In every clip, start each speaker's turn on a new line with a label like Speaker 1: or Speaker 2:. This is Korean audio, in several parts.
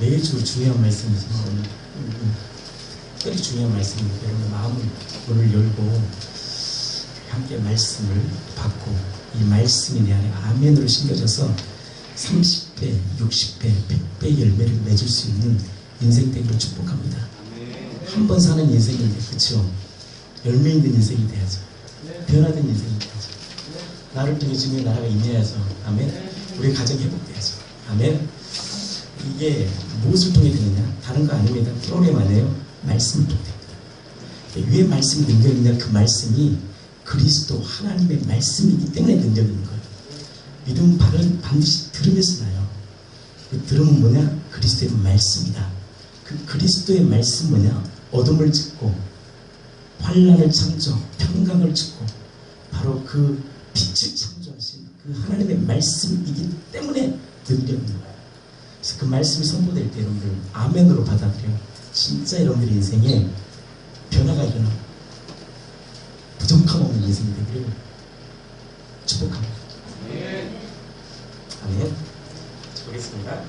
Speaker 1: 매주 중요한 말씀이죠. 특별히 중요한 말씀입니다. 여러분 마음을 열고 함께 말씀을 받고 이 말씀이 내 안에 아멘으로 심겨져서 30배, 60배, 100배 열매를 맺을 수 있는 인생 되기를 축복합니다. 한 번 사는 인생인데, 그렇죠? 열매 있는 인생이 돼야죠. 변화된 인생이 돼야죠. 나를 통해 주님의 나라가 임해야죠. 아멘. 우리 가정 회복돼야죠. 아멘. 이게 무엇을 통해 되느냐? 다른 거 아닙니다. 프로그램 안에요. 말씀을 통해 됩니다. 왜 말씀이 능력이냐? 그 말씀이 그리스도 하나님의 말씀이기 때문에 능력이 있는 거예요. 믿음은 반드시 들으면서 나요. 그 들음은 뭐냐? 그리스도의 말씀이다. 그 그리스도의 말씀 뭐냐? 어둠을 찢고 환란을 창조, 평강을 찢고 바로 그 빛을 창조하신 그 하나님의 말씀이기 때문에 능력이 있는 거예요. 그래서 그 말씀이 선포될 때 여러분들 아멘으로 받아들여 진짜 여러분들의 인생에 변화가 일어나고 부족함 없는 인생이 되기를 축복합니다. 아멘. 보겠습니다.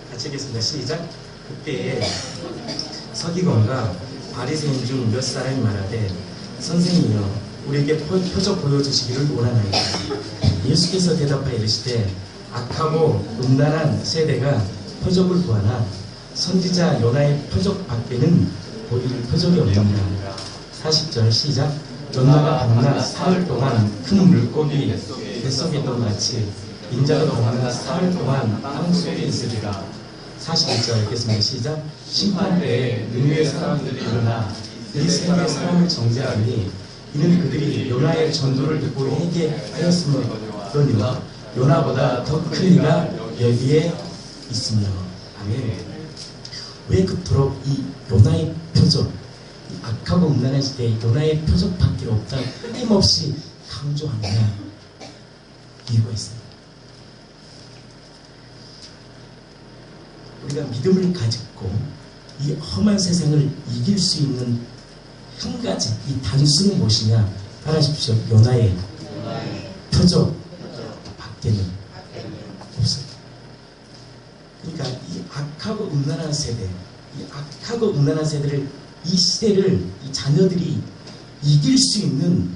Speaker 1: 같이 읽겠습니다. 시작. 그때에 서기관과 바리새인 중 몇 사람이 말하되 선생님이여 우리에게 표적 보여주시기를 원하나이다. 예수께서 대답하여 이르시되 악하고 음란한 세대가 표적을 구하나 선지자 요나의 표적 밖에는 보일 표적이 없느니라. 40절 시작. 요나가 밤낮 사흘 동안 큰 물고기 뱃속에 있던 같이 인자가 밤낮 사흘 동안 땅 속에 있으리라. 41절 읽겠습니다. 시작. 심판때에 느느웨 사람들이 일어나 이 세상의 사람을 정죄하니 이는 그들이 요나의 전도를 듣고 회개하였으므로니와 요나보다 더 큰 이가 여기에 있으며. 아멘. 왜 그토록 이 요나의 표적, 악하고 음란한 시대에 요나의 표적밖에 없다 끊임없이 강조하느냐? 이유가 있습니다. 우리가 믿음을 가지고 이 험한 세상을 이길 수 있는 한 가지 이 단수는 무엇이냐? 따라하십시오. 요나의 표적 밖에는 없어요. 그러니까 이 악하고 음란한 세대, 이 악하고 음란한 세대를, 이 시대를 이 자녀들이 이길 수 있는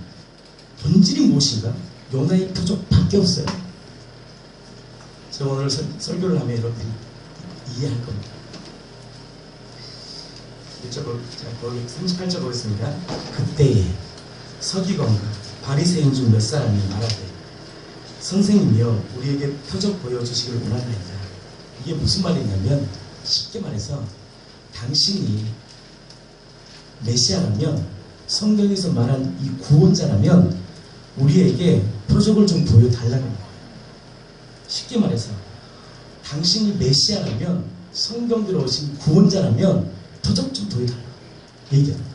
Speaker 1: 본질이 무엇인가? 요나의 표적밖에 없어요. 제가 오늘 설교를 하면 여러분들이 이해할 겁니다. 38절 보겠습니다. 그때에 서기관과 바리새인 중 몇 사람이 말하되 선생님이여 우리에게 표적 보여주시기를 원하나이다. 이게 무슨 말이냐면 쉽게 말해서 당신이 메시아라면, 성경에서 말한 이 구원자라면 우리에게 표적을 좀 보여달라는 거예요. 쉽게 말해서 당신이 메시아라면, 성경대로 오신 구원자라면 표적 좀 보여달라고 얘기합니다.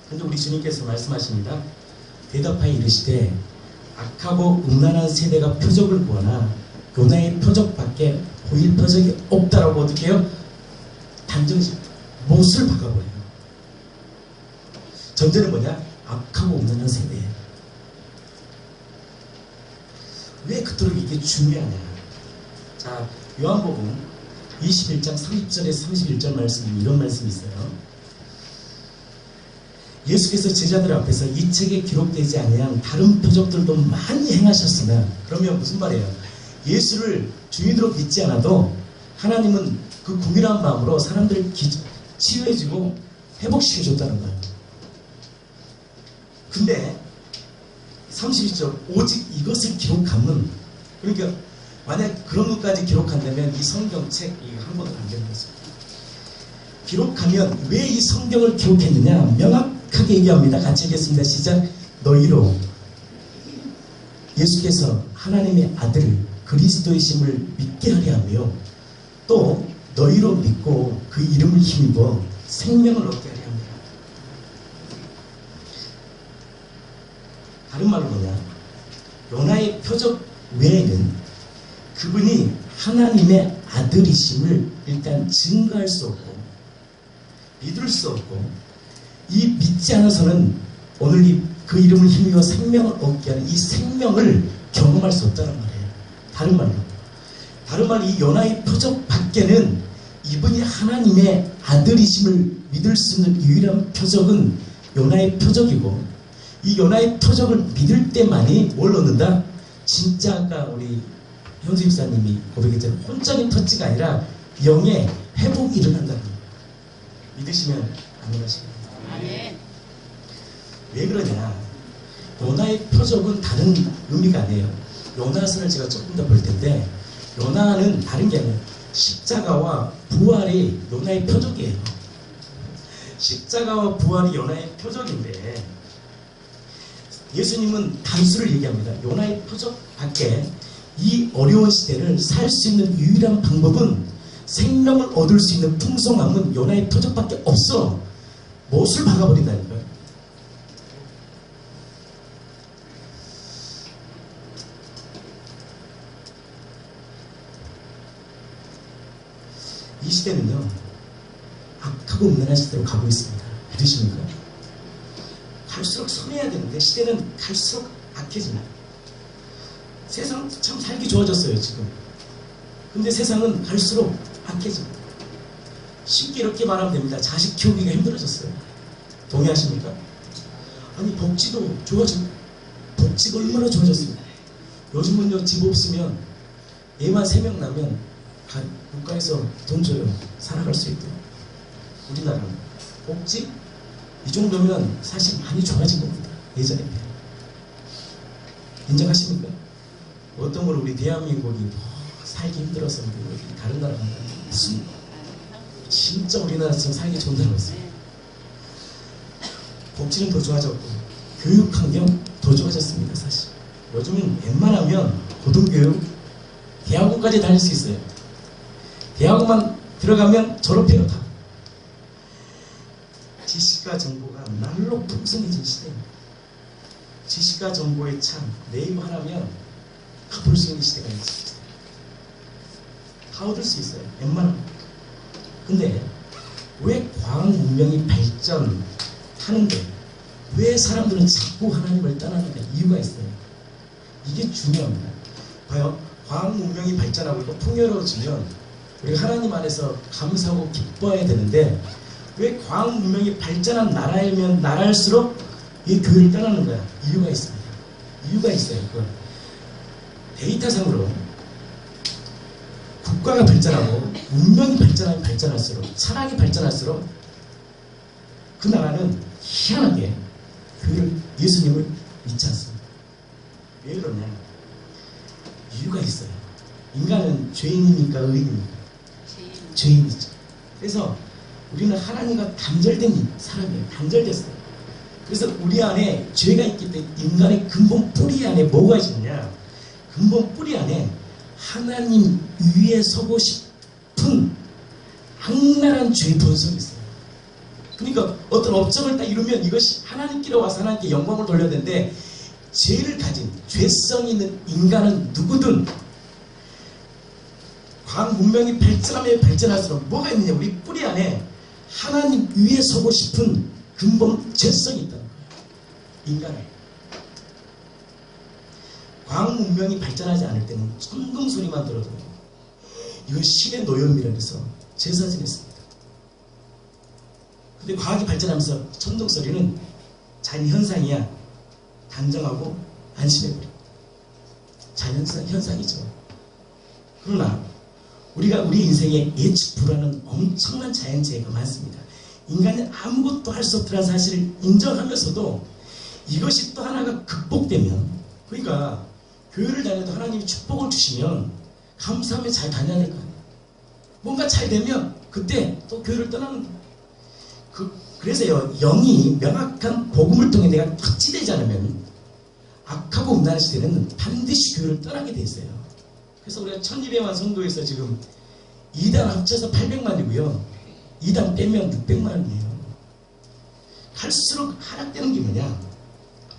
Speaker 1: 그런데 우리 주님께서 말씀하십니다. 대답하여 이르시되 악하고 음란한 세대가 표적을 구하나 요나의 표적밖에 보일 표적이 없다라고 어떻게 해요? 단정짓고 못을 박아버려요. 전제는 뭐냐? 악하고 음란한 세대예요. 왜 그토록 이게 중요하냐? 자, 요한복음 21장 30절에서 31절 말씀이 이런 말씀이 있어요. 예수께서 제자들 앞에서 이 책에 기록되지 아니한 다른 표적들도 많이 행하셨으나, 그러면 무슨 말이에요? 예수를 주인으로 믿지 않아도 하나님은 그 궁일한 마음으로 사람들을 치유해주고 회복시켜줬다는 거예요. 근데 32절 오직 이것을 기록하면, 그러니까 만약 그런 것까지 기록한다면 이 성경책 이거 한 권도 안 되는 거죠. 기록하면 왜 이 성경을 기록했느냐? 명확하게 얘기합니다. 같이 읽겠습니다. 시작. 너희로 예수께서 하나님의 아들 그리스도이심을 믿게 하려 하며 또 너희로 믿고 그 이름을 힘입어 생명을 얻게 하려 합니다. 다른 말로 뭐냐? 요나의 표적 외에는 그분이 하나님의 아들이심을 일단 증거할 수 없고 믿을 수 없고, 이 믿지 않아서는 오늘 그 이름을 힘입어 생명을 얻게 하는 이 생명을 경험할 수 없다는 말이에요. 다른 말로 다른 말 이 요나의 표적 밖에는 이분이 하나님의 아들이심을 믿을 수 있는 유일한 표적은 요나의 표적이고, 이 요나의 표적을 믿을 때만이 뭘 얻는다? 진짜 아까 우리 현수 집사님이 고백했잖아요. 혼적인 터치가 아니라 영의 회복이 일어난다는 거예요. 믿으시면 아멘하시겠습니다.
Speaker 2: 아멘.
Speaker 1: 왜 그러냐? 요나의 표적은 다른 의미가 아니에요. 요나서를 제가 조금 더 볼 텐데, 요나는 다른 게 아니에요. 십자가와 부활이 요나의 표적이에요. 십자가와 부활이 요나의 표적인데, 예수님은 단수를 얘기합니다. 요나의 표적 밖에 이 어려운 시대를 살 수 있는 유일한 방법은, 생명을 얻을 수 있는 풍성함은 요나의 표적밖에 없어. 못을 박아버린다니까요. 이 시대는요, 악하고 음란한 시대로 가고 있습니다. 믿으십니까? 갈수록 선해야 되는데 시대는 갈수록 악해집니다. 세상 참 살기 좋아졌어요 지금. 근데 세상은 갈수록 악해집니다. 쉽게 이렇게 말하면 됩니다. 자식 키우기가 힘들어졌어요. 동의하십니까? 아니 복지도 좋아지고, 복지가 얼마나 좋아졌어요. 요즘은요, 집 없으면 애만 3명 나면 국가에서 돈 줘요. 살아갈 수 있도록. 우리나라는 복지 이 정도면 사실 많이 좋아진 겁니다. 예전에 비해. 인정하십니까? 어떤 걸 우리 대한민국이 살기 힘들어서 다른 나라 가면 무슨 진짜 우리나라 지금 살기 좋은 나라가 있어요. 복지는 더 좋아졌고 교육 환경 더 좋아졌습니다. 사실 요즘은 웬만하면 고등교육 대학원까지 다닐 수 있어요. 대학원만 들어가면 졸업해요. 다. 지식과 정보가 날로 풍성해진 시대입니다. 지식과 정보의 창, 네이버 하나면 다 볼 수 있는 시대가 있습니다. 다 얻을 수 있어요. 웬만하면. 근데 왜 과학 문명이 발전하는데 왜 사람들은 자꾸 하나님을 떠나는가? 이유가 있어요. 이게 중요합니다. 봐요. 과학 문명이 발전하고 있고 풍요로워지면 우리가 하나님 안에서 감사하고 기뻐해야 되는데, 왜 과학 문명이 발전한 나라이면 나라일수록 이 교회를 떠나는 거야? 이유가 있습니다. 이유가 있어요. 그건 데이터상으로 국가가 발전하고 문명이 발전하면 발전할수록, 철학이 발전할수록 그 나라는 희한하게 교회를, 예수님을 믿지 않습니다. 왜 그러냐? 이유가 있어요. 인간은 죄인입니까? 의인입니까? 죄인이죠. 그래서 우리는 하나님과 단절된 사람이에요. 단절됐어요. 그래서 우리 안에 죄가 있기 때문에 인간의 근본 뿌리 안에 뭐가 있느냐? 근본 뿌리 안에 하나님 위에 서고 싶은 악랄한 죄의 본성이 있어요. 그러니까 어떤 업적을 딱 이루면 이것이 하나님께로 와서 하나님께 영광을 돌려야 되는데, 죄를 가진 죄성이 있는 인간은 누구든 과학 문명이 발전하면 발전할수록 뭐가 있느냐? 우리 뿌리 안에 하나님 위에 서고 싶은 근본 죄성이 있다는 거예요. 인간에. 과학 문명이 발전하지 않을 때는 천둥 소리만 들어도 이건 신의 노염이라 해서 제사 지냈습니다. 근데 과학이 발전하면서 천둥 소리는 자연현상이야. 단정하고 안심해버려. 자연현상이죠. 그러나 우리가 우리 인생에 예측 불하는 엄청난 자연재해가 많습니다. 인간이 아무것도 할 수 없다는 사실을 인정하면서도 이것이 또 하나가 극복되면, 그러니까 교회를 다녀도 하나님이 축복을 주시면 감사하며 잘 다녀야 될 거 아니에요. 뭔가 잘 되면 그때 또 교회를 떠나는 거예요. 그래서요, 영이 명확한 복음을 통해 내가 확지되지 않으면 악하고 음란한 시대는 반드시 교회를 떠나게 돼 있어요. 그래서 우리가 1200만 성도에서 지금 2단 합쳐서 800만이고요. 2단 빼면 600만이에요. 갈수록 하락되는 게 뭐냐?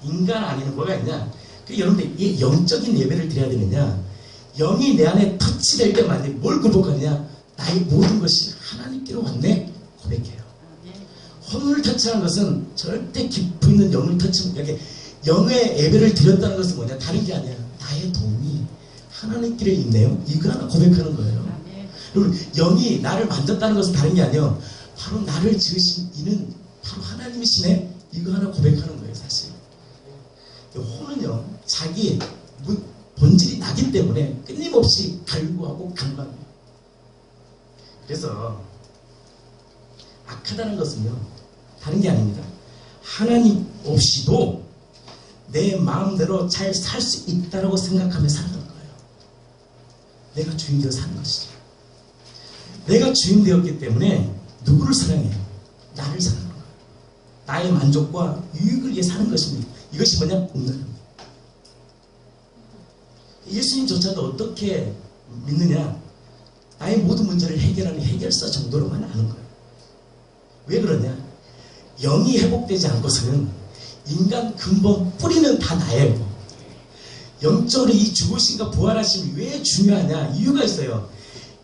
Speaker 1: 인간 안에는 뭐가 있냐? 여러분들 이 영적인 예배를 드려야 되느냐? 영이 내 안에 터치될 때만 뭘 극복하느냐? 나의 모든 것이 하나님께로 왔네? 고백해요. 혼을 터치하는 것은 절대 깊이 있는 영을 터치하는, 이렇게 영의 예배를 드렸다는 것은 뭐냐? 다른 게 아니야. 나의 도움이 하나님끼리 있네요. 이거 하나 고백하는 거예요. 그리고 영이 나를 만졌다는 것은 다른 게 아니에요. 바로 나를 지으신 이는 바로 하나님이시네. 이거 하나 고백하는 거예요, 사실. 혼은요, 자기 본질이 나기 때문에 끊임없이 갈구하고 강박해요. 그래서 악하다는 것은요, 다른 게 아닙니다. 하나님 없이도 내 마음대로 잘 살 수 있다고 생각하며 사는 거예요. 내가 주인 되어 사는 것이죠. 내가 주인 되었기 때문에 누구를 사랑해요? 나를 사랑하는 거예요. 나의 만족과 유익을 위해 사는 것입니다. 이것이 뭐냐? 음란입니다. 예수님조차도 어떻게 믿느냐? 나의 모든 문제를 해결하는 해결사 정도로만 아는 거예요. 왜 그러냐? 영이 회복되지 않고서는 인간 근본 뿌리는 다 나예요. 영적으로 이 죽으심과 부활하심이 왜 중요하냐? 이유가 있어요.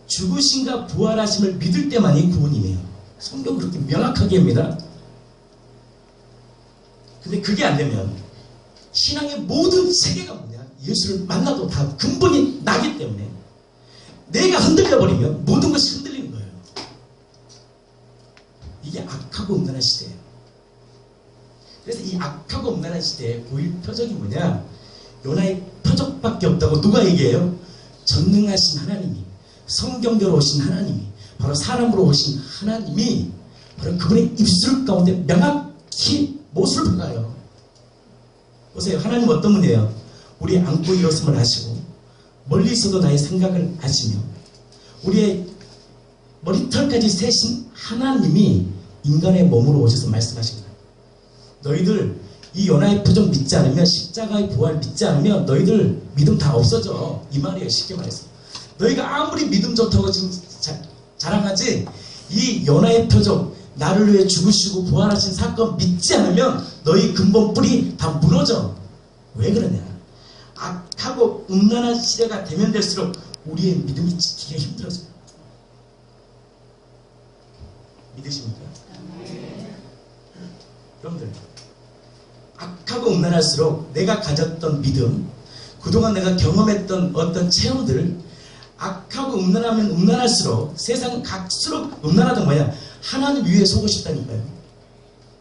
Speaker 1: 죽으심과 부활하심을 믿을 때만이 구원이에요. 성경 그렇게 명확하게 합니다. 근데 그게 안 되면 신앙의 모든 세계가 뭐냐? 예수를 만나도 다 근본이 나기 때문에 내가 흔들려 버리면 모든 것이 흔들리는 거예요. 이게 악하고 음란한 시대예요. 그래서 이 악하고 음란한 시대에 보일 표적이 뭐냐? 요나의 표적밖에 없다고 누가 얘기해요? 전능하신 하나님이, 성경대로 오신 하나님이, 바로 사람으로 오신 하나님이 바로 그분의 입술 가운데 명확히 못을 박아요. 보세요. 하나님 어떤 분이에요? 우리 안고 일었음을 아시고 멀리 있어도 나의 생각을 아시며 우리의 머리털까지 세신 하나님이 인간의 몸으로 오셔서 말씀하신 거예요. 너희들 이 요나의 표적 믿지 않으면, 십자가의 부활 믿지 않으면 너희들 믿음 다 없어져. 이 말이에요. 쉽게 말해서. 너희가 아무리 믿음 좋다고 지금 자랑하지, 이 요나의 표적, 나를 위해 죽으시고 부활하신 사건 믿지 않으면 너희 근본 뿌리 다 무너져. 왜 그러냐? 악하고 음란한 시대가 되면 될수록 우리의 믿음이 지키기가 힘들어져요. 믿으십니까? 여러분들, 악하고 음란할수록 내가 가졌던 믿음, 그동안 내가 경험했던 어떤 체험들, 악하고 음란하면 음란할수록 세상 갈수록 음란하던 뭐야? 하나님 위에 서고 싶다니까요.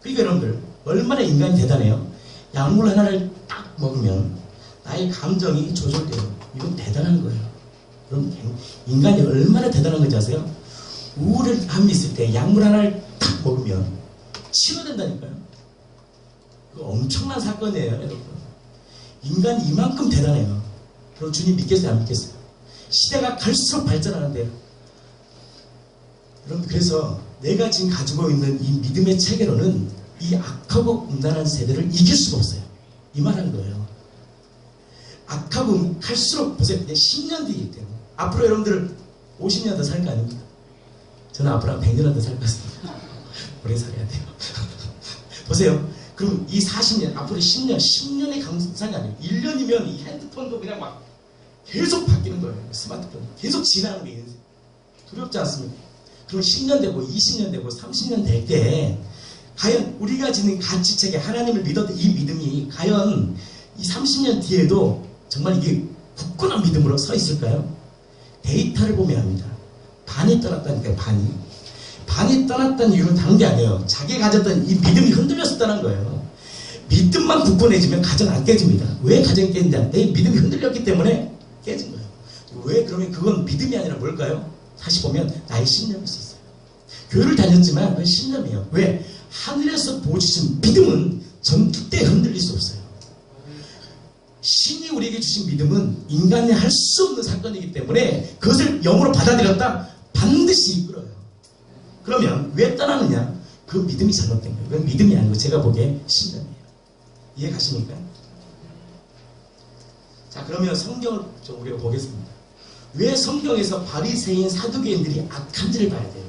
Speaker 1: 그러니까 여러분들, 얼마나 인간이 대단해요. 약물 하나를 딱 먹으면 나의 감정이 조절돼요. 이건 대단한 거예요. 여러분, 인간이 얼마나 대단한 건지 아세요? 우울함이 있을 때 약물 하나를 딱 먹으면 치료된다니까요. 그거 엄청난 사건이에요, 여러분. 인간이 이만큼 대단해요. 그럼 주님 믿겠어요, 안 믿겠어요? 시대가 갈수록 발전하는데요. 여러분, 그래서 내가 지금 가지고 있는 이 믿음의 체계로는 이 악하고 음란한 세대를 이길 수가 없어요. 이 말한 거예요. 악하고 할수록 보세요. 이제 10년 뒤이기 때문에 앞으로 여러분들 50년 더 살 거 아닙니까? 저는 앞으로 한 100년 더 살 것 같습니다. 오래 살아야 돼요. 보세요. 그럼 이 40년, 앞으로 10년의 강산이 아니에요. 1년이면 이 핸드폰도 그냥 막 계속 바뀌는 거예요. 스마트폰. 계속 지나가는 게 인생. 두렵지 않습니까? 그럼 10년 되고 20년 되고 30년 될 때 과연 우리가 지닌 가치체계, 하나님을 믿었던 이 믿음이 과연 이 30년 뒤에도 정말 이게 굳건한 믿음으로 서 있을까요? 데이터를 보면 합니다. 반이 떠났다니까요. 반이 떠났다는 이유는 다른 게 아니에요. 자기가 가졌던 이 믿음이 흔들렸었다는 거예요. 믿음만 굳건해지면 가정 안 깨집니다. 왜 가정이 깨지냐? 내 믿음이 흔들렸기 때문에 깨진 거예요. 왜? 그러면 그건 믿음이 아니라 뭘까요? 다시 보면 나의 신념일 수 있어요. 교회를 다녔지만 그건 신념이에요. 왜? 하늘에서 보여주신 믿음은 전투 때 흔들릴 수 없어요. 신이 우리에게 주신 믿음은 인간이 할 수 없는 사건이기 때문에 그것을 영으로 받아들였다 반드시 이끌어요. 그러면 왜 떠나느냐? 그 믿음이 잘못된 거예요. 그건 믿음이 아니고 제가 보기에 신념이에요. 이해 가십니까? 자, 그러면 성경을 좀 우리가 보겠습니다. 왜 성경에서 바리새인 사두개인들이 악한지를 봐야 돼요.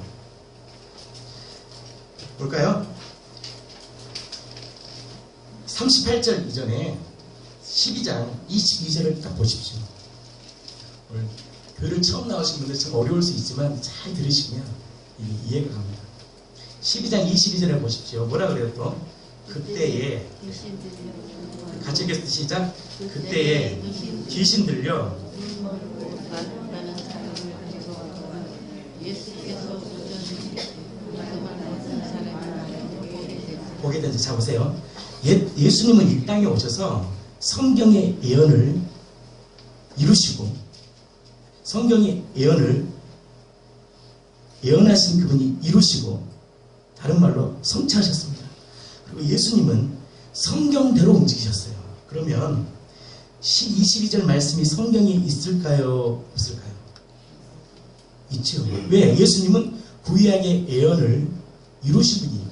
Speaker 1: 볼까요? 38절 이전에 12장 22절을 딱 보십시오. 오늘 교회를 처음 나오신 분들 참 어려울 수 있지만 잘 들으시면 이해가 갑니다. 12장 22절에 보십시오. 뭐라 그래요 또? 그때에 같이 읽겠습니다. 시작. 그때에 귀신 들려 보게 된다. 자 보세요. 예수님은 이 땅에 오셔서 성경의 예언을 이루시고 성경의 예언을 예언하신 그분이 이루시고 다른 말로 성취하셨습니다. 그리고 예수님은 성경대로 움직이셨어요. 그러면 22절 말씀이 성경에 있을까요? 없을까요? 있죠. 왜? 예수님은 구약의 예언을 이루신 분이니까.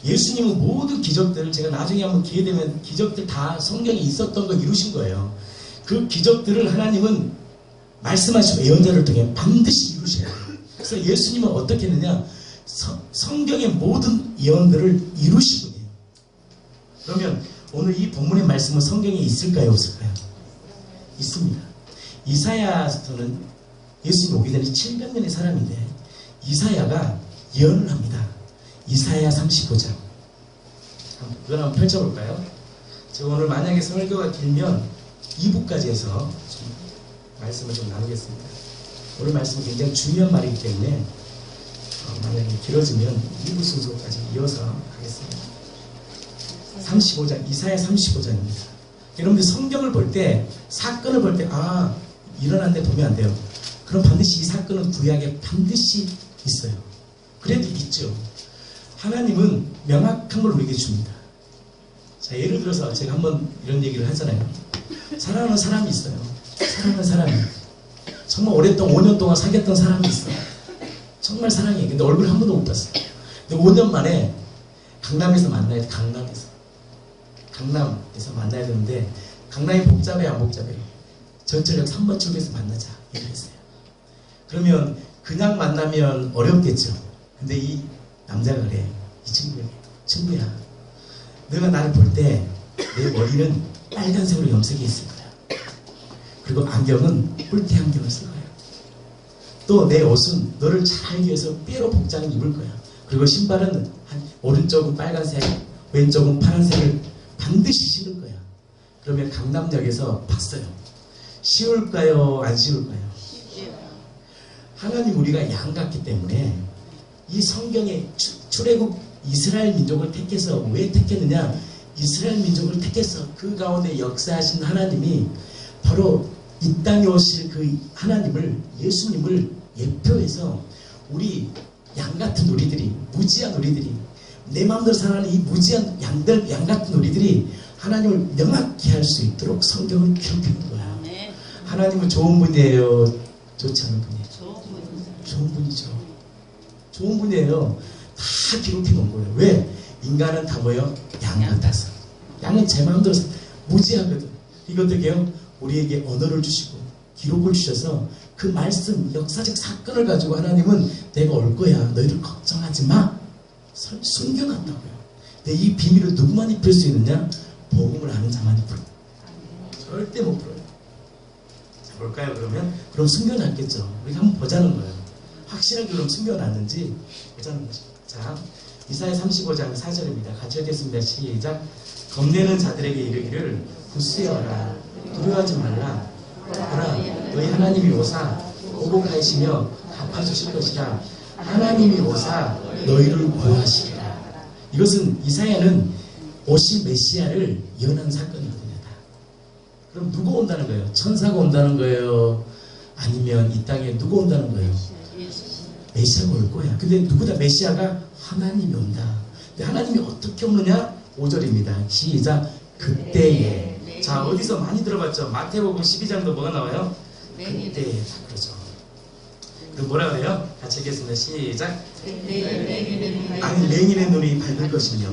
Speaker 1: 예수님은 모든 기적들을 제가 나중에 한번 기회 되면 기적들 다 성경에 있었던 거 이루신 거예요. 그 기적들을 하나님은 말씀하시고 예언자를 통해 반드시 이루셔야 돼요. 그래서 예수님은 어떻게 했느냐? 성경의 모든 예언들을 이루신 분이에요. 그러면 오늘 이 본문의 말씀은 성경에 있을까요? 없을까요? 있습니다. 이사야서는 예수님이 오기 전에 700년의 사람인데 이사야가 예언을 합니다. 이사야 35장. 그걸 한번 펼쳐볼까요? 제가 오늘 만약에 설교가 길면 2부까지 해서 말씀을 좀 나누겠습니다. 오늘 말씀은 굉장히 중요한 말이기 때문에 만약에 길어지면 2부 순서까지 이어서 하겠습니다. 35장, 이사야 35장입니다. 여러분들 성경을 볼 때, 사건을 볼 때, 일어난 데 보면 안 돼요. 그럼 반드시 이 사건은 구약에 반드시 있어요. 그래도 있죠. 하나님은 명확한 걸 우리에게 줍니다. 자, 예를 들어서 제가 한번 이런 얘기를 하잖아요. 사랑하는 사람이 있어요. 사랑하는 사람이. 정말 오랫동안 5년 동안 사귀었던 사람이 있어요. 정말 사랑해. 근데 얼굴 한 번도 못 봤어요. 근데 5년 만에 강남에서 만나야 돼. 강남에서 만나야 되는데 강남이 복잡해 안 복잡해? 전철역 3번 출구에서 만나자 이렇게 했어요. 그러면 그냥 만나면 어렵겠죠. 근데 이 남자가 그래. 이 친구야. 너가 나를 볼 때 내 머리는 빨간색으로 염색이 있을 거야. 그리고 안경은 뿔테 안경을 쓸 거야. 또 내 옷은 너를 잘 알기 위해서 삐에로 복장을 입을 거야. 그리고 신발은 오른쪽은 빨간색, 왼쪽은 파란색을 반드시 신을 거야. 그러면 강남역에서 봤어요. 쉬울까요? 안 쉬울까요? 하나님 우리가 양 같기 때문에 이 성경에 출애굽 이스라엘 민족을 택해서 왜 택했느냐? 이스라엘 민족을 택해서 그 가운데 역사하신 하나님이 바로 이 땅에 오실 그 하나님을 예수님을 예표해서 우리 양 같은 우리들이 무지한 우리들이 내 마음대로 살아가는 이 무지한 양 같은 우리들이 하나님을 명확히 할 수 있도록 성경을 기록해놓은 거야. 하나님은 좋은 분이에요? 좋지 않은 분이에요? 좋은 분이죠. 좋은 분이에요. 다 기록해 놓은 거예요. 왜? 인간은 다 뭐예요? 양 같아서. 양은 제 마음대로 무지하거든. 이것도요 우리에게 언어를 주시고 기록을 주셔서 그 말씀, 역사적 사건을 가지고 하나님은 내가 올 거야. 너희들 걱정하지 마. 숨겨놨다고요. 근데 이 비밀을 누구만이 풀 수 있느냐? 복음을 아는 자만이 풀어요. 절대 못 풀어요. 자, 볼까요 그러면? 그럼 숨겨놨겠죠. 우리가 한번 보자는 거예요. 확실하게 그럼 숨겨놨는지 보자는 거죠. 자, 이사야 35장 4절입니다. 같이 읽겠습니다. 시작. 겁내는 자들에게 이르기를 굳세어라. 두려워하지 말라. 보라, 너희 하나님이 오사 보복하시며 갚아주실 것이라. 하나님이 오사 너희를 구하시리라. 이것은 이사야는 오실 메시아를 예언한 사건이거든요. 그럼 누가 온다는 거예요? 천사가 온다는 거예요? 아니면 이 땅에 누가 온다는 거예요? 메시아가 올 거야. 근데 누구다? 메시아가 하나님이 온다. 근데 하나님이 어떻게 오느냐? 5절입니다. 시작. 그때에. 자, 어디서 많이 들어봤죠? 마태복음 12장도 뭐가 나와요? 그때에. 그렇죠. 그럼 뭐라 그래요? 같이 읽겠습니다. 시작. 아니, 맹인의 눈이 밝을 것이며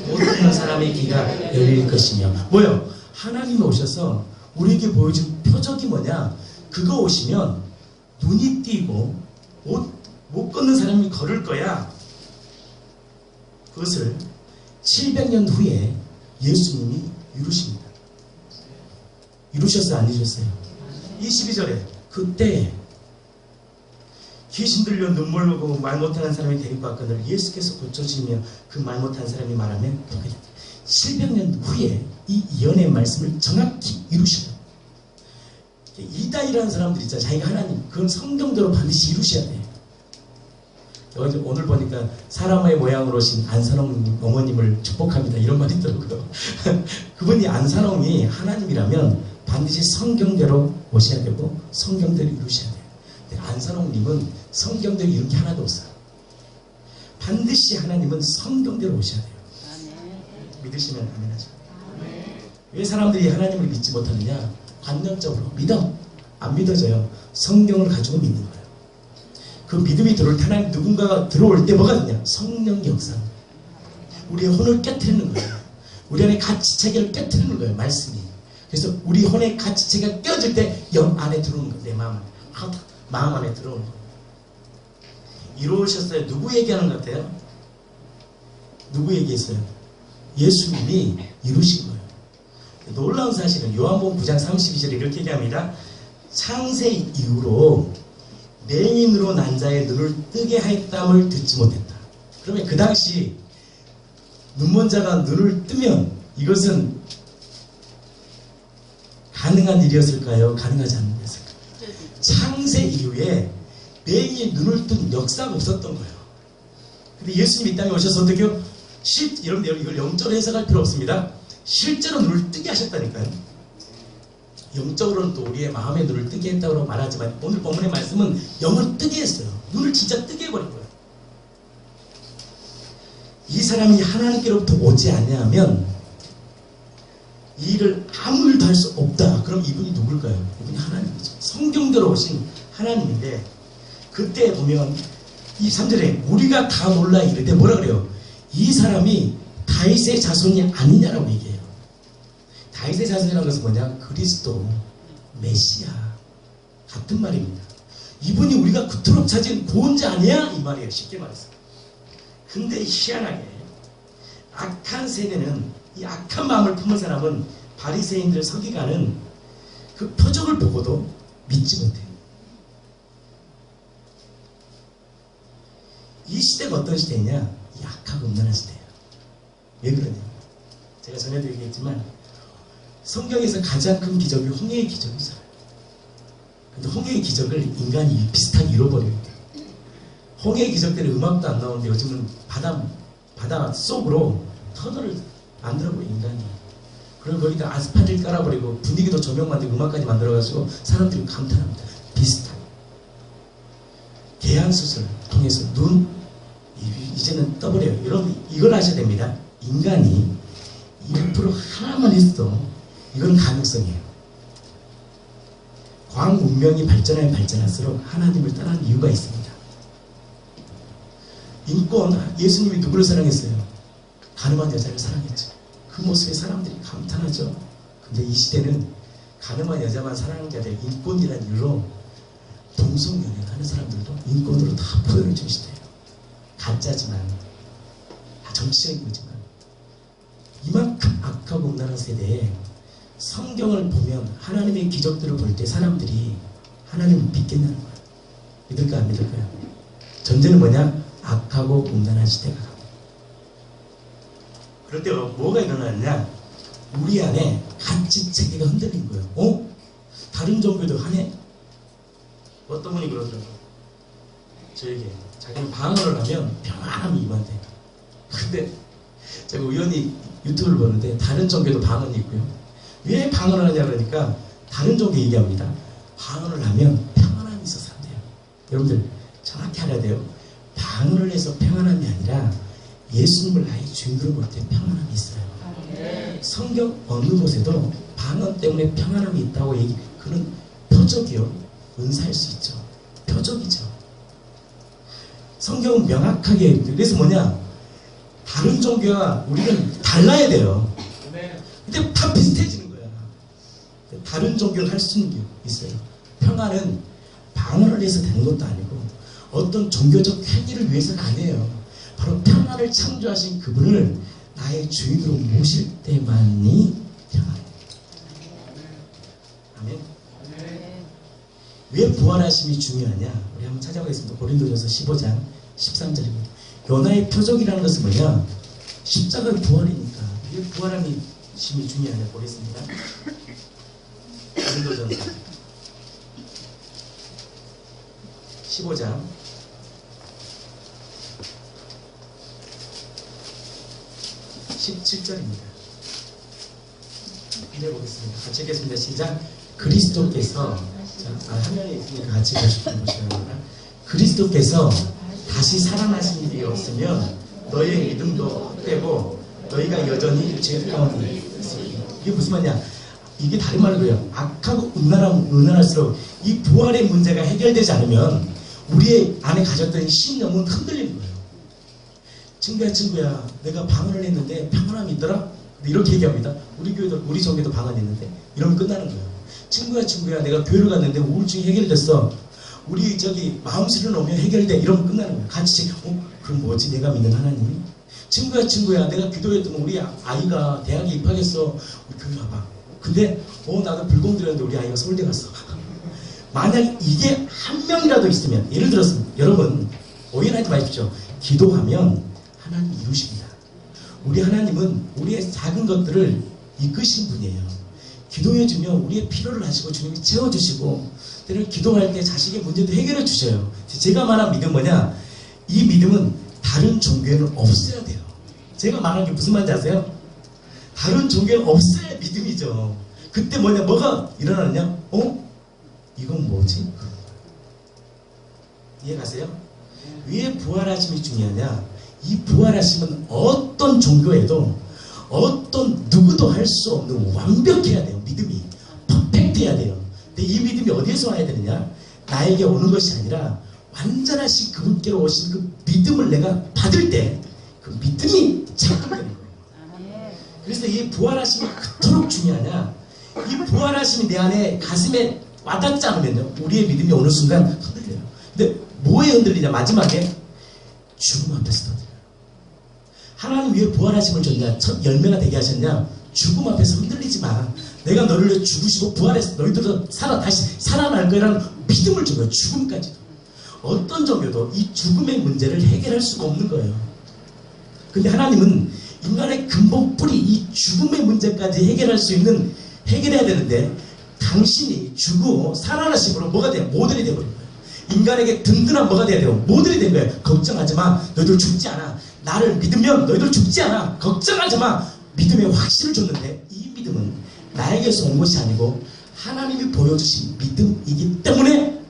Speaker 1: 모든 사람의 귀가 열릴 것이며. 뭐요? 하나님이 오셔서 우리에게 보여준 표적이 뭐냐? 그거 오시면 눈이 띄고 못 걷는 사람이 걸을 거야. 그것을 700년 후에 예수님이 이루십니다. 이루셨어요? 안 이루셨어요? 22절에 그때 귀신 들려 눈물 보고 말 못하는 사람이 데리고 왔거늘 예수께서 고쳐주시며 그 말 못하는 사람이 말하면 700년 후에 이 예언의 말씀을 정확히 이루셔요. 이다이라는 사람들 있잖아요. 자기가 하나님, 그건 성경대로 반드시 이루셔야 돼요. 오늘 보니까 사람의 모양으로 오신 안산홍 어머님을 축복합니다. 이런 말이 있더라고요. 그분이 안산홍이 하나님이라면 반드시 성경대로 오셔야 되고 성경대로 이루셔야 돼요. 근데 안산홍님은 성경대로 이룬 게 하나도 없어요. 반드시 하나님은 성경대로 오셔야 돼요. 믿으시면 아멘하죠. 왜 사람들이 하나님을 믿지 못하느냐? 관념적으로 믿어. 안 믿어져요. 성경을 가지고 믿는 거예요. 그 믿음이 들어올 때 하나님 누군가가 들어올 때 뭐가 되냐? 성령 역사. 우리의 혼을 깨트리는 거예요. 우리 안에 가치체계를 깨트리는 거예요. 말씀이. 그래서 우리 혼의 가치체계가 깨어질 때 영 안에 들어오는 거예요. 내 마음 안에. 마음 안에 들어오는 거예요. 이루셨어요. 누구 얘기하는 것 같아요? 누구 얘기했어요? 예수님이 이루신 거예요. 놀라운 사실은 요한복음 9장 32절에 이렇게 얘기합니다. 창세 이후로 맹인으로 난 자의 눈을 뜨게 하였담을 듣지 못했다. 그러면 그 당시 눈먼 자가 눈을 뜨면 이것은 가능한 일이었을까요? 가능하지 않은 일이었을까요? 창세 이후에 맹인이 눈을 뜬 역사가 없었던 거예요. 근데 예수님이 이 땅에 오셔서 어떻게요? 여러분들 이걸 영적으로 해석할 필요 없습니다. 실제로 눈을 뜨게 하셨다니까요. 영적으로는 또 우리의 마음의 눈을 뜨게 했다고 말하지만 오늘 본문의 말씀은 영을 뜨게 했어요. 눈을 진짜 뜨게 해버린 거예요. 이 사람이 하나님께로부터 오지 않냐면 이 일을 아무 일도 할 수 없다. 그럼 이분이 누굴까요? 이분이 하나님이죠. 성경대로 오신 하나님인데 그때 보면 이 3절에 우리가 다 놀라 이르되 뭐라 그래요? 이 사람이 다윗의 자손이 아니냐라고 얘기해요. 다윗의 자손이라는 것은 뭐냐? 그리스도, 메시아 같은 말입니다. 이분이 우리가 그토록 찾은 구원자 아니야? 이 말이에요. 쉽게 말해서. 근데 희한하게 악한 세대는 이 악한 마음을 품은 사람은 바리새인들 서기관은 그 표적을 보고도 믿지 못해요. 이 시대가 어떤 시대냐? 이 악하고 음란한 시대예요. 왜 그러냐? 제가 전에도 얘기했지만 성경에서 가장 큰 기적이 홍해의 기적이잖아요. 근데 홍해의 기적을 인간이 비슷하게 잃어버립니다. 홍해의 기적 때는 음악도 안 나오는데 요즘은 바다 속으로 터널을 만들어버려 인간이. 그리고 거기다 아스팔트를 깔아버리고 분위기도 조명 만들고 음악까지 만들어가지고 사람들이 감탄합니다. 비슷하게. 계양수술 통해서 눈 이제는 떠버려요. 여러분 이걸 아셔야 됩니다. 인간이 1% 하나만 했어도 이건 가능성이에요. 과학 문명이 발전하면 발전할수록 하나님을 떠나는 이유가 있습니다. 인권, 예수님이 누구를 사랑했어요? 가늠한 여자를 사랑했죠. 그 모습에 사람들이 감탄하죠. 근데 이 시대는 가늠한 여자만 사랑하는 게 아니라 인권이라는 이유로 동성연애 하는 사람들도 인권으로 다 표현해 준 시대예요. 가짜지만 정치적인 거지만 이만큼 악하고 음란한 세대에 성경을 보면 하나님의 기적들을 볼 때 사람들이 하나님을 믿겠냐는 거예요. 믿을까 안 믿을까요? 전제는 뭐냐? 악하고 음란한 시대가 가고. 그럴 때 뭐가 일어나느냐? 우리 안에 가치체계가 흔들린 거예요. 다른 종교도 하네? 어떤 분이 그러더라고요. 저에게 자기는 방언을 하면 평안함이 임한대. 근데 제가 우연히 유튜브를 보는데 다른 종교도 방언이 있고요. 왜 방언을 하냐 그러니까 다른 종교 얘기합니다. 방언을 하면 평안함이 있어서 한대요. 여러분들 정확히 알아야 돼요. 방언을 해서 평안함이 아니라 예수님을 나의 주인으로 볼 때 평안함이 있어요. 성경 어느 곳에도 방언 때문에 평안함이 있다고 그는 표적이요. 은사일 수 있죠. 표적이죠. 성경은 명확하게 그래서 뭐냐? 다른 종교와 우리는 달라야 돼요. 근데 다 비슷해지는 거야. 다른 종교를 할 수는 있어요. 평안은 방언을 해서 되는 것도 아니고 어떤 종교적 행위를 위해서가 아니에요. 바로 평안을 창조하신 그분을 나의 주인으로 모실 때만이 평안입니다. 아멘. 왜 부활하심이 중요하냐? 우리 한번 찾아보겠습니다. 고린도전서 15장 13절입니다. 요나의 표적이라는 것은 뭐냐? 십자가의 부활이니까. 왜 부활함이 심이 중요하냐 보겠습니다. 고린도전서 15장 17절입니다. 읽어보겠습니다. 같이 읽겠습니다. 시작. 그리스도께서 화면에 있으니까 같이 보시면 됩니다. 그리스도께서 다시 살아나신 일이 없으면 너의 믿음도 헛되고 너희가 여전히 죄 가운데 있습니다. 이게 무슨 말이냐? 이게 다른 말로요. 악하고 음란할수록 이 부활의 문제가 해결되지 않으면 우리의 안에 가졌던 신념은 흔들리는 거예요. 친구야, 내가 방언을 했는데 평안함이 있더라? 이렇게 얘기합니다. 우리 교회도, 우리 종교도 방언이 있는데 이러면 끝나는 거예요. 친구야, 내가 교회를 갔는데 우울증이 해결됐어. 우리 마음실을 놓으면 해결돼. 이러면 끝나는 거예요. 같이 그럼 뭐지? 내가 믿는 하나님이? 친구야, 내가 기도했더니 우리 아이가 대학에 입학했어. 우리 교회 가봐. 근데 나도 불공 들였는데 우리 아이가 서울대 갔어. 만약 이게 한 명이라도 있으면, 예를 들어서 여러분 오해하지 마십시오. 기도하면 하나님 이루십니다. 우리 하나님은 우리의 작은 것들을 이끄신 분이에요. 기도해주면 우리의 필요를 하시고 주님이 채워주시고, 때로는 기도할 때 자식의 문제도 해결해 주셔요. 제가 말한 믿음 뭐냐? 이 믿음은 다른 종교에는 없어야 돼요. 제가 말한 게 무슨 말인지 아세요? 다른 종교에는 없어야 믿음이죠. 그때 뭐가 일어나느냐? 이건 뭐지? 이해가세요? 왜 부활하심이 중요하냐? 이 부활하심은 어떤 종교에도 어떤 누구도 할 수 없는 완벽해야 돼요. 믿음이 퍼펙트해야 돼요. 근데 이 믿음이 어디에서 와야 되느냐? 나에게 오는 것이 아니라 완전하신 그분께로 오신 그 믿음을 내가 받을 때 그 믿음이 작동되는 거예요. 그래서 이 부활하심이 그토록 중요하냐? 이 부활하심이 내 안에 가슴에 와닿지 않으면요, 우리의 믿음이 어느 순간 흔들려요. 근데 뭐에 흔들리냐? 마지막에 죽음 앞에서 흔들려요. 하나님 왜 부활하심을 줬냐? 첫 열매가 되게 하셨냐? 죽음 앞에서 흔들리지 마. 내가 너를 위해 죽으시고 부활해서 너희들도 다시 살아날 거라는 믿음을 준 거예요. 죽음까지도. 어떤 종교도 이 죽음의 문제를 해결할 수가 없는 거예요. 근데 하나님은 인간의 근본 뿌리, 이 죽음의 문제까지 해결할 수 있는, 해결해야 되는데 당신이 죽고 살아나심으로 뭐가 돼요? 모델이 되어버린 거예요. 인간에게 든든한 뭐가 돼야 돼요? 모델이 된 거예요. 걱정하지 마. 너희들 죽지 않아. 나를 믿으면 너희들 죽지 않아. 걱정하지 마. 믿음의 확신을 줬는데 이 믿음은 나에게서 온 것이 아니고 하나님이 보여주신 믿음이기 때문에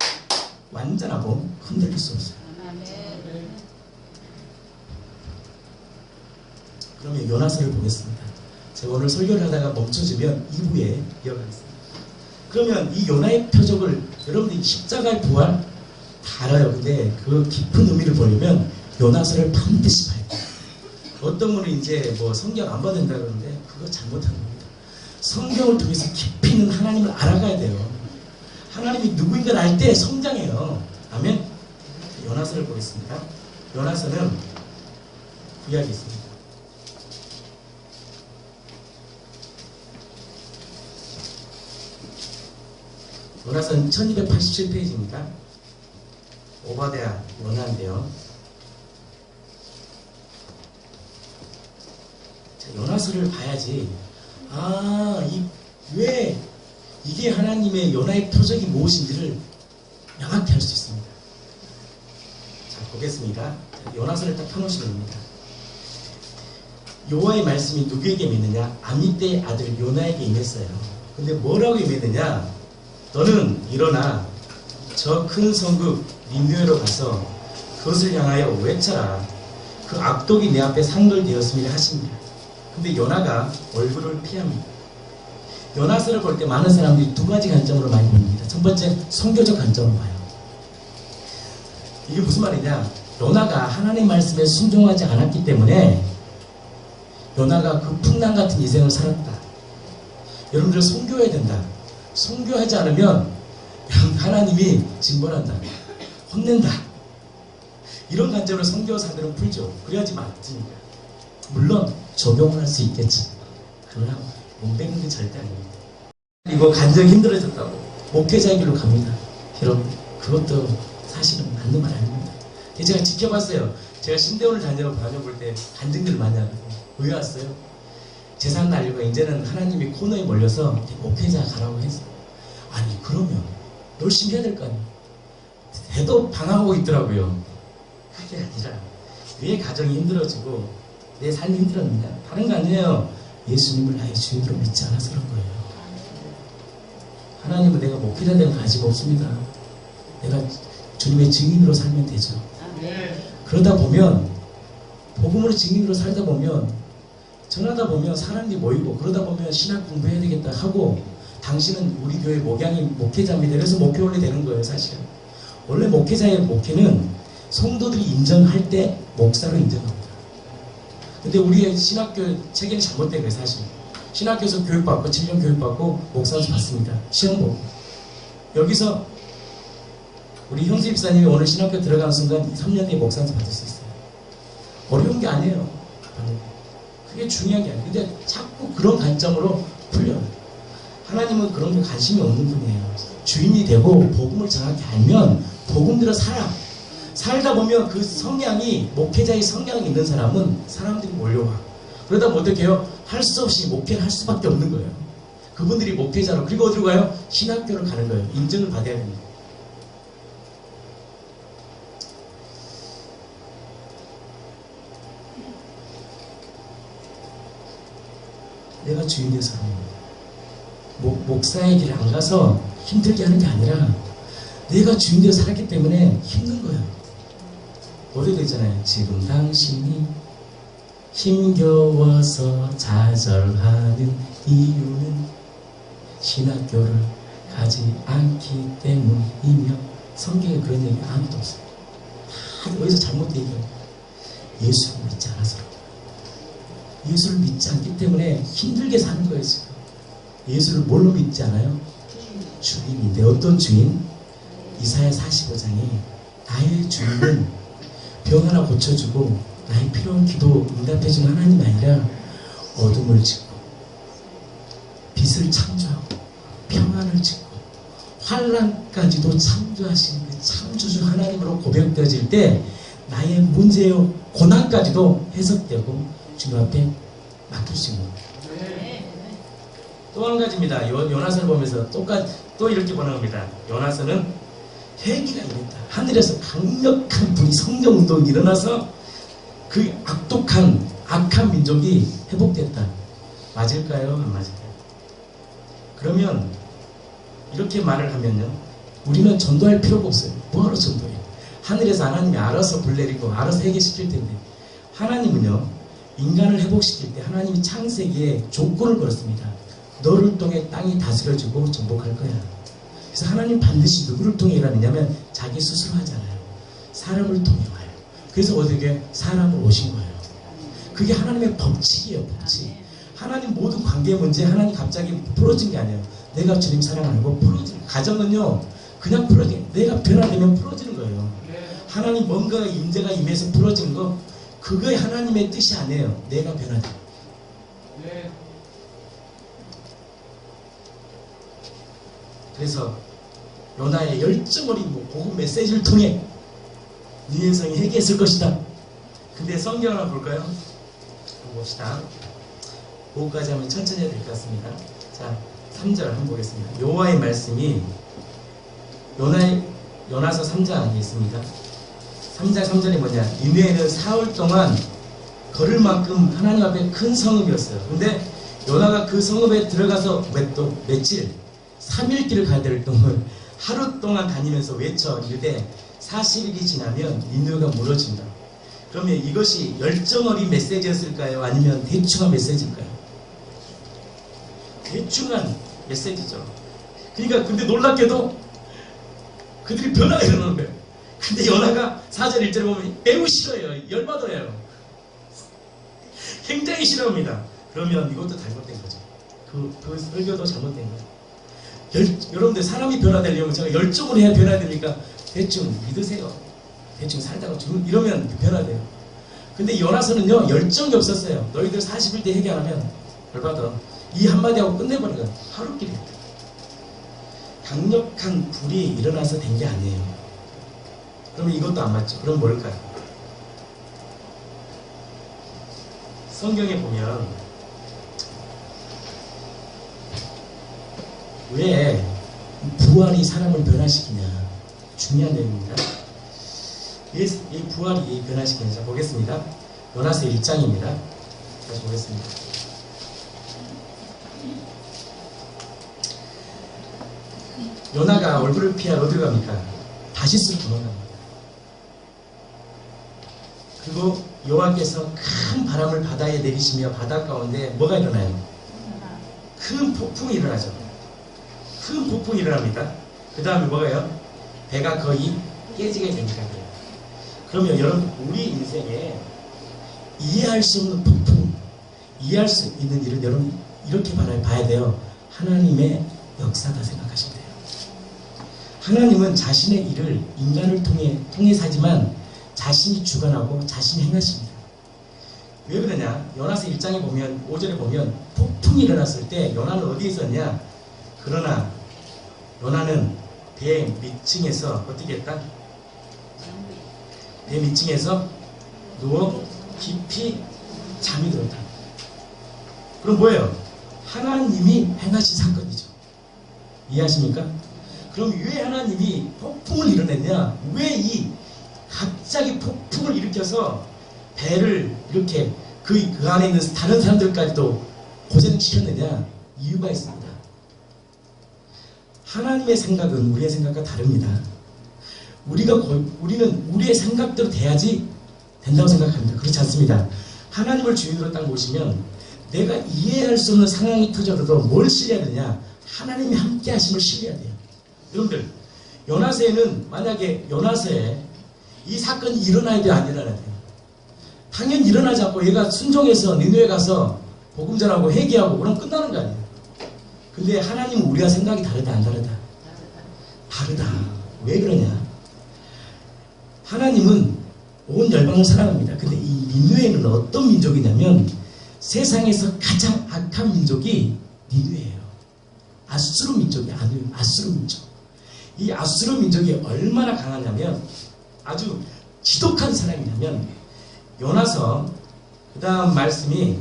Speaker 1: 완전하고 흔들릴 수 없어요. 그러면 요나서를 보겠습니다. 제가 오늘 설교를 하다가 멈춰지면 이후에 이어가겠습니다. 그러면 이 요나의 표적을 여러분들이 십자가의 부활 다 알아요. 근데 그 깊은 의미를 보려면 요나서를 반드시 봐야 돼요. 어떤 분은 이제 성경 안 봐도 된다 그러는데 그거 잘못한 겁니다. 성경을 통해서 깊이 있는 하나님을 알아가야 돼요. 하나님이 누구인가 알 때 성장해요. 아멘. 요나서를 보겠습니다. 요나서는 구약이 있습니다. 요나서는 1287페이지입니다. 오바댜 요나인데요. 자, 요나서를 봐야지 왜 이게 하나님의 요나의 표적이 무엇인지를 명확히 알 수 있습니다. 자, 보겠습니다. 자, 요나서를 딱 펴놓으시면 됩니다. 여호와의 말씀이 누구에게 임했느냐? 아미떼의 아들 요나에게 임했어요. 근데 뭐라고 임했느냐? 너는 일어나 저 큰 성읍 니느웨로 가서 그것을 향하여 외쳐라. 그 악독이 내 앞에 상돌되었음이라 하십니다. 근데 요나가 얼굴을 피합니다. 요나서를 볼 때 많은 사람들이 두 가지 관점으로 많이 봅니다. 첫 번째, 성교적 관점으로 봐요. 이게 무슨 말이냐? 요나가 하나님 말씀에 순종하지 않았기 때문에 요나가 그 풍랑 같은 인생을 살았다. 여러분들 선교해야 된다. 선교하지 않으면 하나님이 징벌한다, 혼낸다. 이런 관점으로 선교사들은 풀죠. 그래야지 맞으니까. 물론 적용을 할 수 있겠지. 그러나 못 배우는 게 절대 아닙니다. 그리고 간절히 힘들어졌다고 목회자 길로 갑니다. 여러분, 그것도 사실은 맞는 말 아닙니다. 제가 지켜봤어요. 제가 신대원을 다녀볼 때 간증들을 많이 하거든요. 왜 왔어요? 재산 날리고 이제는 하나님이 코너에 몰려서 목회자 가라고 했어. 아니, 그러면 열심히 해야 될 거 아니에요. 해도 방황하고 있더라고요. 그게 아니라 왜 가정이 힘들어지고 내 삶이 힘들었느냐, 다른 거 아니에요. 예수님을 나의 주인으로 믿지 않아서 그런 거예요. 하나님은 내가 목회자 되는 가지가 없습니다. 내가 주님의 증인으로 살면 되죠. 그러다 보면 복음으로 증인으로 살다 보면 전하다 보면 사람들이 모이고, 그러다 보면 신학 공부해야 되겠다 하고, 당신은 우리 교회 목회자입니다. 그래서 목회원이 되는 거예요. 사실은 원래 목회자의 목회는 성도들이 인정할 때 목사로 인정합니다. 근데 우리의 신학교 체계는 잘못된 거예요. 사실 신학교에서 교육받고 7년 교육받고 목사로 받습니다. 시험 보고. 여기서 우리 형수 집사님이 오늘 신학교 들어가는 순간 3년 뒤에 목사한테 받을 수 있어요. 어려운 게 아니에요. 그게 중요한 게 아니에요. 근데 자꾸 그런 관점으로 풀려요. 하나님은 그런 게 관심이 없는 분이에요. 주인이 되고 복음을 정확히 알면 복음대로 살다 보면 그 성향이, 목회자의 성향이 있는 사람은 사람들이 몰려와. 그러다 보면 어떻게 해요? 할 수 없이 목회를 할 수밖에 없는 거예요. 그분들이 목회자로. 그리고 어디로 가요? 신학교를 가는 거예요. 인정을 받아야 됩니다. 내가 주인 되는 사람입니다. 목사의 길을 안 가서 힘들게 하는 게 아니라 내가 주인 되어 살았기 때문에 힘든 거예요. 노래도 있잖아요. 지금 당신이 힘겨워서 좌절하는 이유는 신학교를 가지 않기 때문이며, 성경에 그런 얘기 아무도 없어요. 다 어디서 잘못 얘기해요. 예수를 믿지 않아서. 예수를 믿지 않기 때문에 힘들게 사는 거예요. 지금 예수를 뭘로 믿지 않아요? 주인인데. 어떤 주인? 이사야 45장에 나의 주인은 병 하나 고쳐주고 나의 필요한 기도 응답해주는 하나님이 아니라 어둠을 짓고 빛을 창조하고 평안을 짓고 환난까지도 창조하시는 그 창조주 하나님으로 고백되어질 때 나의 문제요 고난까지도 해석되고 주님 앞에 맡길 수 있는 거예요. 또 한 가지입니다. 요나서를 보면서 또 이렇게 번역합니다. 요나서는 회개가 일어났다. 하늘에서 강력한 불이, 성령운동이 일어나서 그 악한 민족이 회복됐다. 맞을까요? 안 맞을까요? 그러면 이렇게 말을 하면요, 우리는 전도할 필요가 없어요. 뭐하러 전도해요? 하늘에서 하나님이 알아서 불 내리고 알아서 회개시킬 텐데, 하나님은요 인간을 회복시킬 때 하나님이 창세기에 조건을 걸었습니다. 너를 통해 땅이 다스려지고 정복할 거야. 그래서 하나님 반드시 누구를 통해 일하느냐면 자기 스스로 하잖아요. 사람을 통해 와요. 그래서 어떻게 사람으로 오신 거예요. 그게 하나님의 법칙이에요. 법칙. 하나님 모든 관계 문제 하나님 갑자기 풀어진 게 아니에요. 내가 주님 사랑 알고 풀어지는 가정은요 그냥 풀어지는, 내가 변화되면 풀어지는 거예요. 하나님 뭔가 임재가 임해서 풀어진 거, 그거에 하나님의 뜻이 아니에요. 내가 변화돼. 그래서 요나의 열정 어린 복음 메시지를 통해 니네성이 회개했을 것이다. 근데 성경을 한번 볼까요? 한번 봅시다. 5까지 하면 천천히 해야 될 것 같습니다. 자, 3절 한번 보겠습니다. 여호와의 말씀이 요나서 3장 안에 있습니다. 3장 3절이 뭐냐? 니네는 사흘 동안 걸을 만큼 하나님 앞에 큰 성읍이었어요. 근데 요나가 그 성읍에 들어가서 며칠 3일 길을 가야 될 동안 하루 동안 다니면서 외쳐 이르되 40일이 지나면 니느웨가 무너진다. 그러면 이것이 열정 어린 메시지였을까요? 아니면 대충한 메시지일까요? 대충한 메시지죠. 그러니까 근데 놀랍게도 그들이 변화가 일어나는 거예요. 근데 요나가 4절 1절에 보면 매우 싫어요. 열받아요. 굉장히 싫어합니다. 그러면 이것도 잘못된 거죠. 그 설교도 잘못된 거죠. 여러분들 사람이 변화되려면 제가 열정으로 해야 변화되니까 대충 믿으세요. 대충 살다가 이러면 변화돼요. 근데 요나서는요 열정이 없었어요. 너희들 40일 때 회개 안 하면 열받아. 이 한마디 하고 끝내버린 거예요. 하루끼리. 강력한 불이 일어나서 된 게 아니에요. 그러면 이것도 안 맞죠. 그럼 뭘까요? 성경에 보면 왜 부활이 사람을 변화시키냐, 중요한 내용입니다. 이 부활이 변화시키냐. 자, 보겠습니다. 요나서 1장입니다. 다시 보겠습니다. 요나가 얼굴을 피하러 어디로 갑니까? 다시스로 도망갑니다. 그리고 여호와께서 큰 바람을 바다에 내리시며 바다 가운데 뭐가 일어나요? 큰 폭풍이 일어나죠. 큰 폭풍이 일어납니다. 그 다음에 뭐가요? 배가 거의 깨지게 됩니다. 그러면 여러분, 우리 인생에 이해할 수 없는 폭풍, 이해할 수 있는 일을 여러분 이렇게 봐야 돼요. 하나님의 역사다 생각하시면 돼요. 하나님은 자신의 일을 인간을 통해 사지만 자신이 주관하고 자신이 행하십니다. 왜 그러냐? 요나서 1장에 보면 5절에 보면 폭풍이 일어났을 때 요나는 어디에 있었냐? 그러나 요나는 배 밑층에서 어떻게 했다? 배 밑층에서 누워 깊이 잠이 들었다. 그럼 뭐예요? 하나님이 행하신 사건이죠. 이해하십니까? 그럼 왜 하나님이 폭풍을 일어냈냐? 왜 이 갑자기 폭풍을 일으켜서 배를 이렇게 그 안에 있는 다른 사람들까지도 고생시켰느냐? 이유가 있습니다. 하나님의 생각은 우리의 생각과 다릅니다. 우리는 우리의 생각대로 돼야지 된다고 생각합니다. 그렇지 않습니다. 하나님을 주인으로 딱 모시면 내가 이해할 수 없는 상황이 터져도 뭘 신뢰해야 되냐? 하나님이 함께 하심을 신뢰해야 돼요. 여러분들, 요나서에는 만약에 요나서에 이 사건이 일어나야 돼요, 안 일어나야 돼요? 당연히 일어나지 않고 얘가 순종해서 니느웨 가서 복음 전하고 회개하고 그럼 끝나는 거 아니에요? 근데 하나님은 우리와 생각이 다르다, 안 다르다? 다르다. 왜 그러냐? 하나님은 온 열방을 사랑합니다. 근데 이 니느웨는 어떤 민족이냐면 세상에서 가장 악한 민족이 니느웨예요. 아수르 민족이 아니에요. 아수르 민족. 이 아수르 민족이 얼마나 강하냐면 아주 지독한 사람이냐면 요나서 그 다음 말씀이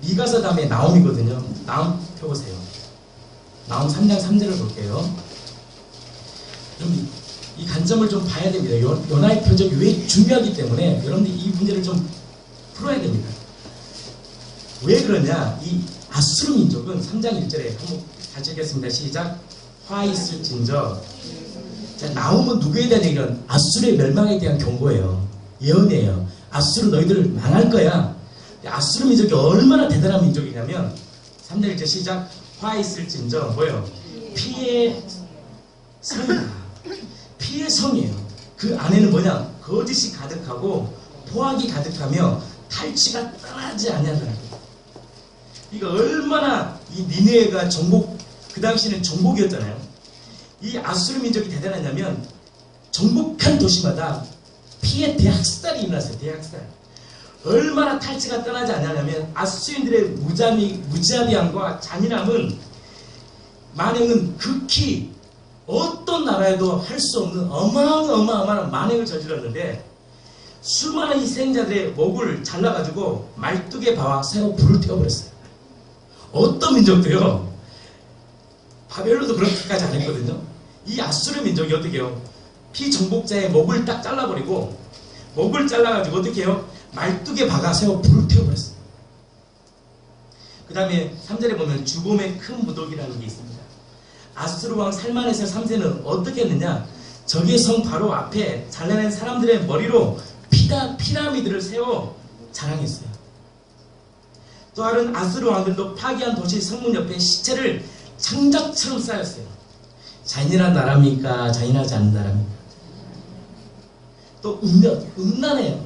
Speaker 1: 미가서 다음에 나옴이거든요. 나옴 펴보세요. 나옴 3장 3절을 볼게요. 이 관점을 좀 봐야 됩니다. 요나의 표적이 왜 중요하기 때문에 여러분들이 이 문제를 좀 풀어야 됩니다. 왜 그러냐? 이 아수르 민족은 3장 1절에 한번 같이 읽겠습니다. 시작. 화 있을진저. 자, 나옴은 누구에 대한 얘기는 아수르의 멸망에 대한 경고예요. 예언이에요. 아수르 너희들 망할 거야. 아수르 민족이 얼마나 대단한 민족이냐면 3절 1절 시작. 화 있을진저 뭐예요? 피의 성이다. 피의 성이에요. 그 안에는 뭐냐? 거짓이 가득하고 포악이 가득하며 탈취가 떠나지 아니한다는 거예요. 이거 얼마나 이 니느웨가 정복, 그 당시에는 정복이었잖아요. 이 아수르 민족이 대단하냐면 정복한 도시마다 피의 대학살이 일어났어요. 대학살. 얼마나 탈취가 떠나지 않냐면 아수르인들의 무자비함과 잔인함은 만행은 극히 어떤 나라에도 할 수 없는 어마어마한 만행을 저질렀는데 수많은 희생자들의 목을 잘라가지고 말뚝에 박아 세워 불을 태워버렸어요. 어떤 민족도요? 바벨론도 그렇게까지 안 했거든요. 이 아수르 민족이 어떻게 해요? 피정복자의 목을 딱 잘라버리고 목을 잘라가지고 어떻게 해요? 말뚝에 박아 세워 불을 태워버렸어요. 그 다음에 3절에 보면 주봄의 큰 무더기라는 게 있습니다. 아수르 왕 살만에서 3세는 어떻게 했느냐? 저기의 성 바로 앞에 잘라낸 사람들의 머리로 피라미드를 세워 자랑했어요. 또 다른 아수르 왕들도 파괴한 도시 성문 옆에 시체를 장작처럼 쌓였어요. 잔인한 나라입니까? 잔인하지 않은 나라입니까? 또 음란해요.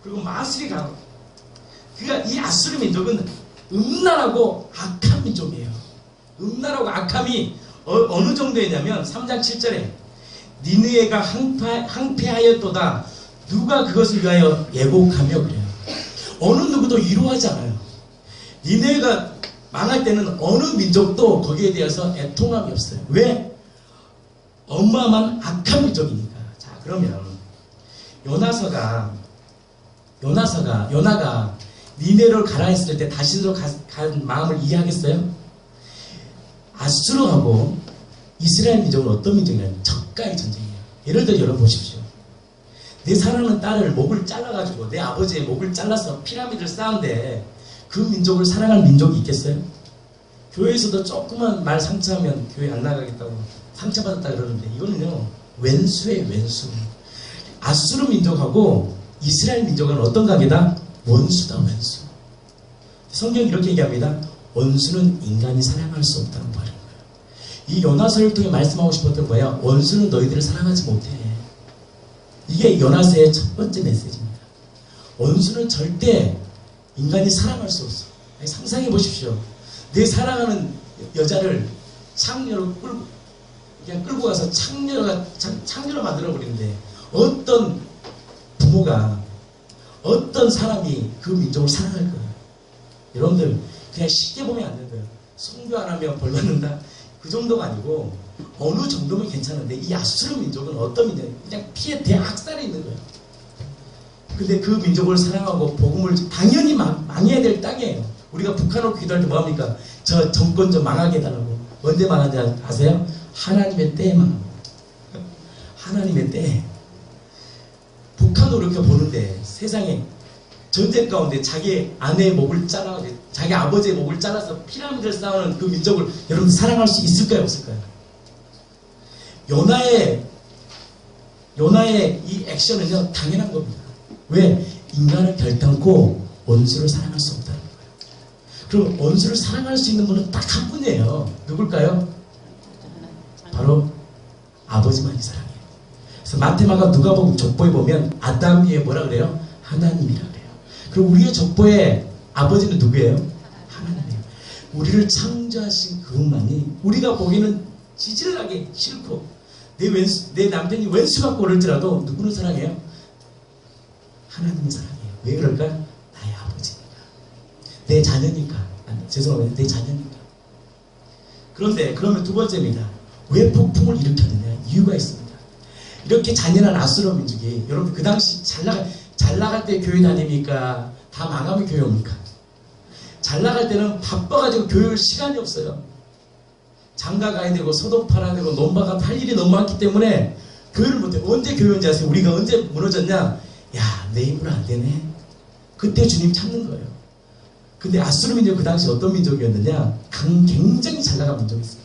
Speaker 1: 그리고 마술이 강하고. 그러니까 이 아수르 민족은 음란하고 악한 민족이에요. 음란하고 악함이 어느 정도였냐면 3장 7절에 니느웨가 항폐하였도다. 누가 그것을 위하여 예곡하며 그래요. 어느 누구도 위로하지 않아요. 니느웨가 망할 때는 어느 민족도 거기에 대해서 애통함이 없어요. 왜? 어마어마한 악한 민족이니까. 자, 그러면 요나가 니네를 가라 했을 때 다시로 간 마음을 이해하겠어요? 아수르하고 이스라엘 민족은 어떤 민족이냐면 적가의 전쟁이에요. 예를 들어 여러분 보십시오. 내 사랑하는 딸을 목을 잘라가지고 내 아버지의 목을 잘라서 피라미드를 쌓은데 그 민족을 사랑할 민족이 있겠어요? 교회에서도 조그만 말 상처하면 교회 안 나가겠다고 상처받았다 그러는데 이거는요 왼수예요. 왼수. 아수르 민족하고 이스라엘 민족은 어떤 관계다? 원수다. 원수. 성경이 이렇게 얘기합니다. 원수는 인간이 사랑할 수 없다는 말인 거예요. 이 요나서를 통해 말씀하고 싶었던 거예요. 원수는 너희들을 사랑하지 못해. 이게 요나서의 첫 번째 메시지입니다. 원수는 절대 인간이 사랑할 수 없어. 상상해 보십시오. 내 사랑하는 여자를 창녀로 그냥 끌고 가서 창녀로 만들어 버리는데 어떤 부모가 어떤 사람이 그 민족을 사랑할 거예요. 여러분들 그냥 쉽게 보면 안 된다. 선교 안 하면 벌 받는다. 그 정도가 아니고 어느 정도면 괜찮은데 이 아수르 민족은 어떤 민족이에요? 그냥 피해 대학살에 있는 거예요. 근데 그 민족을 사랑하고 복음을 당연히 망해야 될 땅이에요. 우리가 북한으로 기도할 때 뭐합니까? 저 정권 좀 망하게 해달라고. 언제 망하는지 아세요? 하나님의 때에 망합니다. 하나님의 때에. 북한으로 이렇게 보는데 세상에 전쟁 가운데 자기 아내의 목을 잘라, 자기 아버지의 목을 잘라서 피라미드를 쌓는 그 민족을 여러분 사랑할 수 있을까요? 없을까요? 요나의 이 액션은요 당연한 겁니다. 왜? 인간을 결단코 원수를 사랑할 수 없다는 거예요. 그럼 원수를 사랑할 수 있는 분은 딱 한 분이에요. 누굴까요? 바로 아버지만이 사랑해요. 그래서 마태마가 누가복음 족보에 보면 아담 위에 뭐라 그래요? 하나님이라 그래요. 그럼 우리의 족보의 아버지는 누구예요? 하나님이에요. 우리를 창조하신 그분만이 우리가 보기에는 지질하게 싫고 내 남편이 왼수 갖고 그럴지라도 누구를 사랑해요? 하나님을 사랑해요. 왜 그럴까? 나의 아버지니까. 내 자녀니까. 죄송합니다. 내 자녀니까. 그런데 그러면 두 번째입니다. 왜 폭풍을 일으켰느냐? 이유가 있습니다. 이렇게 잔인한 아수르 민족이 여러분 그 당시 잘 나갈 때 교회 다닙니까? 다 망하면 교회 옵니까? 잘 나갈 때는 바빠가지고 교회 올 시간이 없어요. 장가 가야 되고 소독 팔아야 되고 논바가 할 일이 너무 많기 때문에 교회를 못해. 언제 교회 온지 아세요? 우리가 언제 무너졌냐? 야, 내 힘으로 안 되네. 그때 주님 찾는 거예요. 근데 아수르 민족 그 당시 어떤 민족이었느냐? 굉장히 잘 나간 민족이었어요.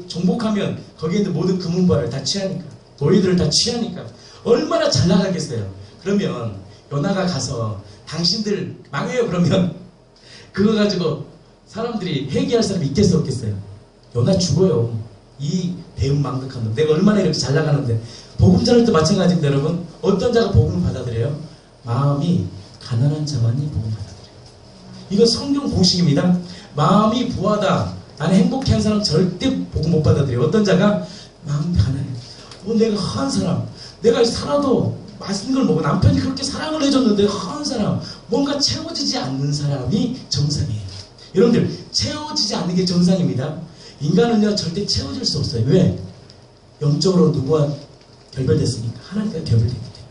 Speaker 1: 정복하면 거기에 있는 모든 금은발을 다 취하니까 노예들을 다 취하니까 얼마나 잘 나가겠어요. 그러면 요나가 가서 당신들 망해요 그러면 그거 가지고 사람들이 회개할 사람이 있겠어요 없겠어요? 요나 죽어요. 이 배은망덕한 놈. 내가 얼마나 이렇게 잘 나가는데. 복음 전할 때 마찬가지입니다. 여러분 어떤 자가 복음을 받아들여요? 마음이 가난한 자만이 복음을 받아들여요. 이건 성경 공식입니다. 마음이 부하다, 나는 행복해 한 사람 절대 복음 못 받아들여요. 어떤 자가 마음이 가난해. 내가 허한 사람, 내가 살아도 맛있는 걸 먹고 남편이 그렇게 사랑을 해줬는데 허한 사람, 뭔가 채워지지 않는 사람이 정상이에요. 여러분들 채워지지 않는 게 정상입니다. 인간은요 절대 채워질 수 없어요. 왜? 영적으로 누구와 결별됐으니까 하나님과 결별됐기 때문에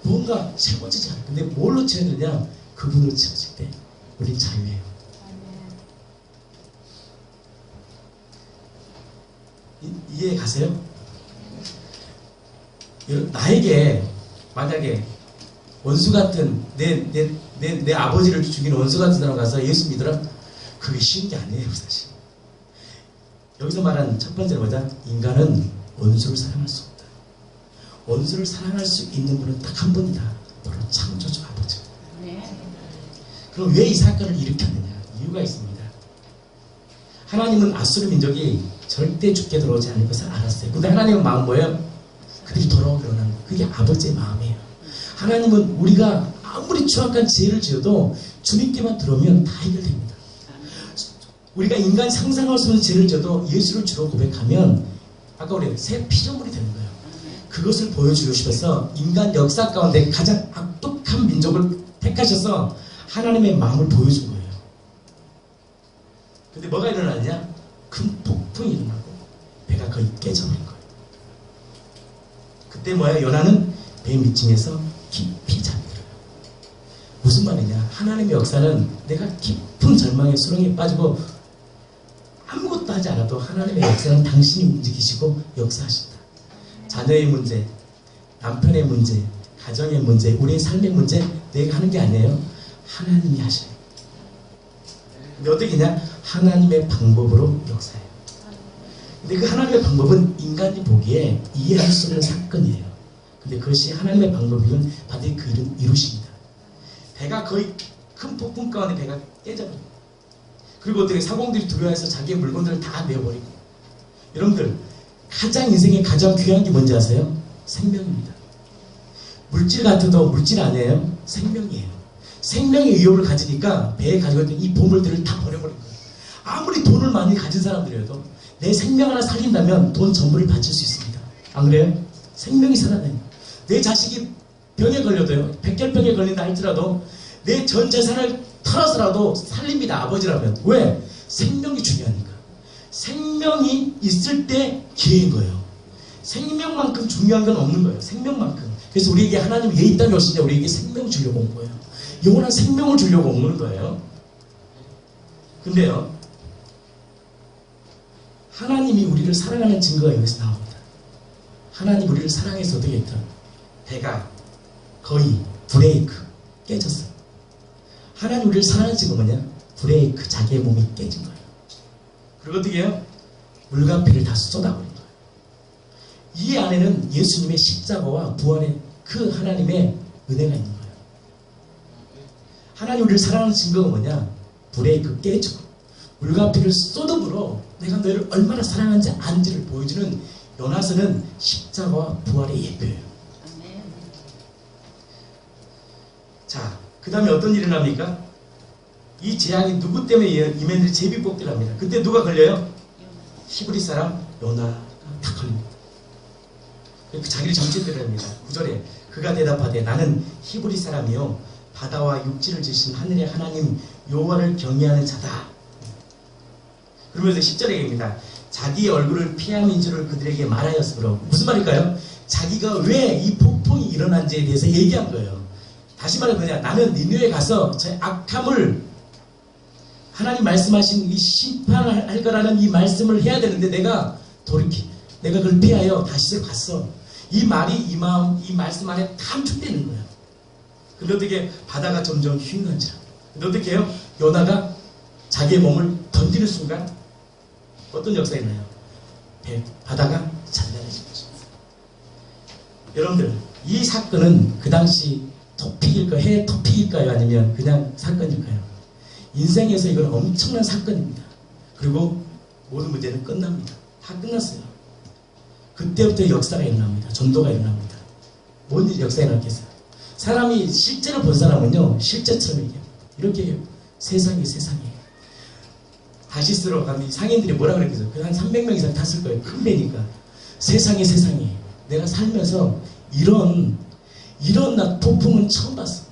Speaker 1: 뭔가 채워지지 않아요. 근데 뭘로 채워지냐? 그분으로 채워질 때 우린 자유해요. 이해 가세요? 나에게 만약에 원수 같은 내 아버지를 죽인 원수 같은 사람 가서 예수 믿으라? 그게 쉬운 게 아니에요 사실. 여기서 말하는 첫 번째는 뭐냐? 인간은 원수를 사랑할 수 없다. 원수를 사랑할 수 있는 분은 딱 한 분이다. 바로 창조주 아버지. 그럼 왜 이 사건을 일으켰느냐? 이유가 있습니다. 하나님은 아수르 민족이 절대 죽게 들어오지 않을 것을 알았어요. 근데 하나님은 마음 뭐예요? 그들이 돌아오기로 하는 거예요. 그게 아버지의 마음이에요. 하나님은 우리가 아무리 추악한 죄를 지어도 주님께만 들어오면 다 해결됩니다. 우리가 인간 상상할 수 없는 죄를 지어도 예수를 주로 고백하면 아까 우리 새 피조물이 되는 거예요. 그것을 보여주고 싶어서 인간 역사 가운데 가장 악독한 민족을 택하셔서 하나님의 마음을 보여준 거예요. 근데 뭐가 일어나냐? 큰 폭풍이 일어나고 배가 거의 깨져버린 거예요. 그때 뭐야? 요나는 배 밑층에서 깊이 잠들어요. 무슨 말이냐? 하나님의 역사는 내가 깊은 절망의 수렁에 빠지고 아무것도 하지 않아도 하나님의 역사는 당신이 움직이시고 역사하신다. 자녀의 문제, 남편의 문제, 가정의 문제, 우리의 삶의 문제 내가 하는 게 아니에요. 하나님이 하셔요. 근데 어떻게 하냐? 하나님의 방법으로 역사해요. 근데 그 하나님의 방법은 인간이 보기에 이해할 수 없는 사건이에요. 근데 그것이 하나님의 방법이면 반드시 그 일은 이루십니다. 배가 거의 큰 폭풍 가운데 배가 깨져버립니다. 그리고 어떻게 사공들이 두려워해서 자기의 물건들을 다 내어버리고. 여러분들 가장 인생에 가장 귀한 게 뭔지 아세요? 생명입니다. 물질 같아도 물질 아니에요? 생명이에요. 생명의 위협을 가지니까 배에 가지고 있던 이 보물들을 다 버려버린 거예요. 아무리 돈을 많이 가진 사람들이라도 내 생명 하나 살린다면 돈 전부를 바칠 수 있습니다. 안 그래요? 생명이 살아나요. 내 자식이 병에 걸려도요, 백혈병에 걸린다 할지라도 내 전 재산을 털어서라도 살립니다. 아버지라면. 왜? 생명이 중요하니까. 생명이 있을 때 기회인 거예요. 생명만큼 중요한 건 없는 거예요. 생명만큼. 그래서 우리에게 하나님 왜 이 땅에 오시냐? 우리에게 생명 주려고 온 거예요. 영원한 생명을 주려고 오는 거예요. 근데요, 하나님이 우리를 사랑하는 증거가 여기서 나옵니다. 하나님 우리를 사랑해서 어떻게 했다? 배가 거의 브레이크 깨졌어요. 하나님 우리를 사랑하는 증거가 뭐냐? 브레이크, 자기의 몸이 깨진 거예요. 그리고 어떻게 해요? 물과 피를 다 쏟아버린 거예요. 이 안에는 예수님의 십자가와 부활의 그 하나님의 은혜가 있는 거예요. 하나님 우리를 사랑하는 증거가 뭐냐? 브레이크 깨지고 물과 피를 쏟음으로 내가 너희를 얼마나 사랑하는지 안지를 보여주는 요나서는 십자가와 부활의 예표예요. 자, 그 다음에 어떤 일이 납니까? 이 재앙이 누구 때문에 임했는지 제비뽑기랍니다. 그때 누가 걸려요? 히브리 사람 요나가 다 걸립니다. 자기를 정체되랍니다. 9절에 그가 대답하되 나는 히브리 사람이요 바다와 육지를 지으신 하늘의 하나님 여호와를 경외하는 자다. 그러면서 10절에 얘기합니다. 자기의 얼굴을 피함인 줄을 그들에게 말하였으므로. 무슨 말일까요? 자기가 왜 이 폭풍이 일어난지에 대해서 얘기한 거예요. 다시 말해 뭐냐? 나는 니느웨에 가서 제 악함을 하나님 말씀하신 이 심판할 거라는 이 말씀을 해야 되는데 내가 그걸 피하여 다시 갔어. 이 말이 이 마음, 이 말씀 안에 감축되는 거예요. 근데 어떻게 바다가 점점 휘는지라. 근데 어떻게 해요? 요나가 자기의 몸을 던지는 순간 어떤 역사가 있나요? 바다가 잔잔해진 거죠. 여러분들 이 사건은 그 당시 토픽일까요? 해외 토픽일까요? 아니면 그냥 사건일까요? 인생에서 이건 엄청난 사건입니다. 그리고 모든 문제는 끝납니다. 다 끝났어요. 그때부터 역사가 일어납니다. 전도가 일어납니다. 뭔 일 역사가 일어났겠어요? 사람이 실제로 본 사람은요, 실제처럼 얘기해요. 이렇게 얘기해요. 세상이 세상이에요. 다시스로 가면 상인들이 뭐라 그랬겠어요? 한 300명 이상 탔을 거예요. 큰 배니까. 세상이 세상이에요. 내가 살면서 이런 나 폭풍은 처음 봤어.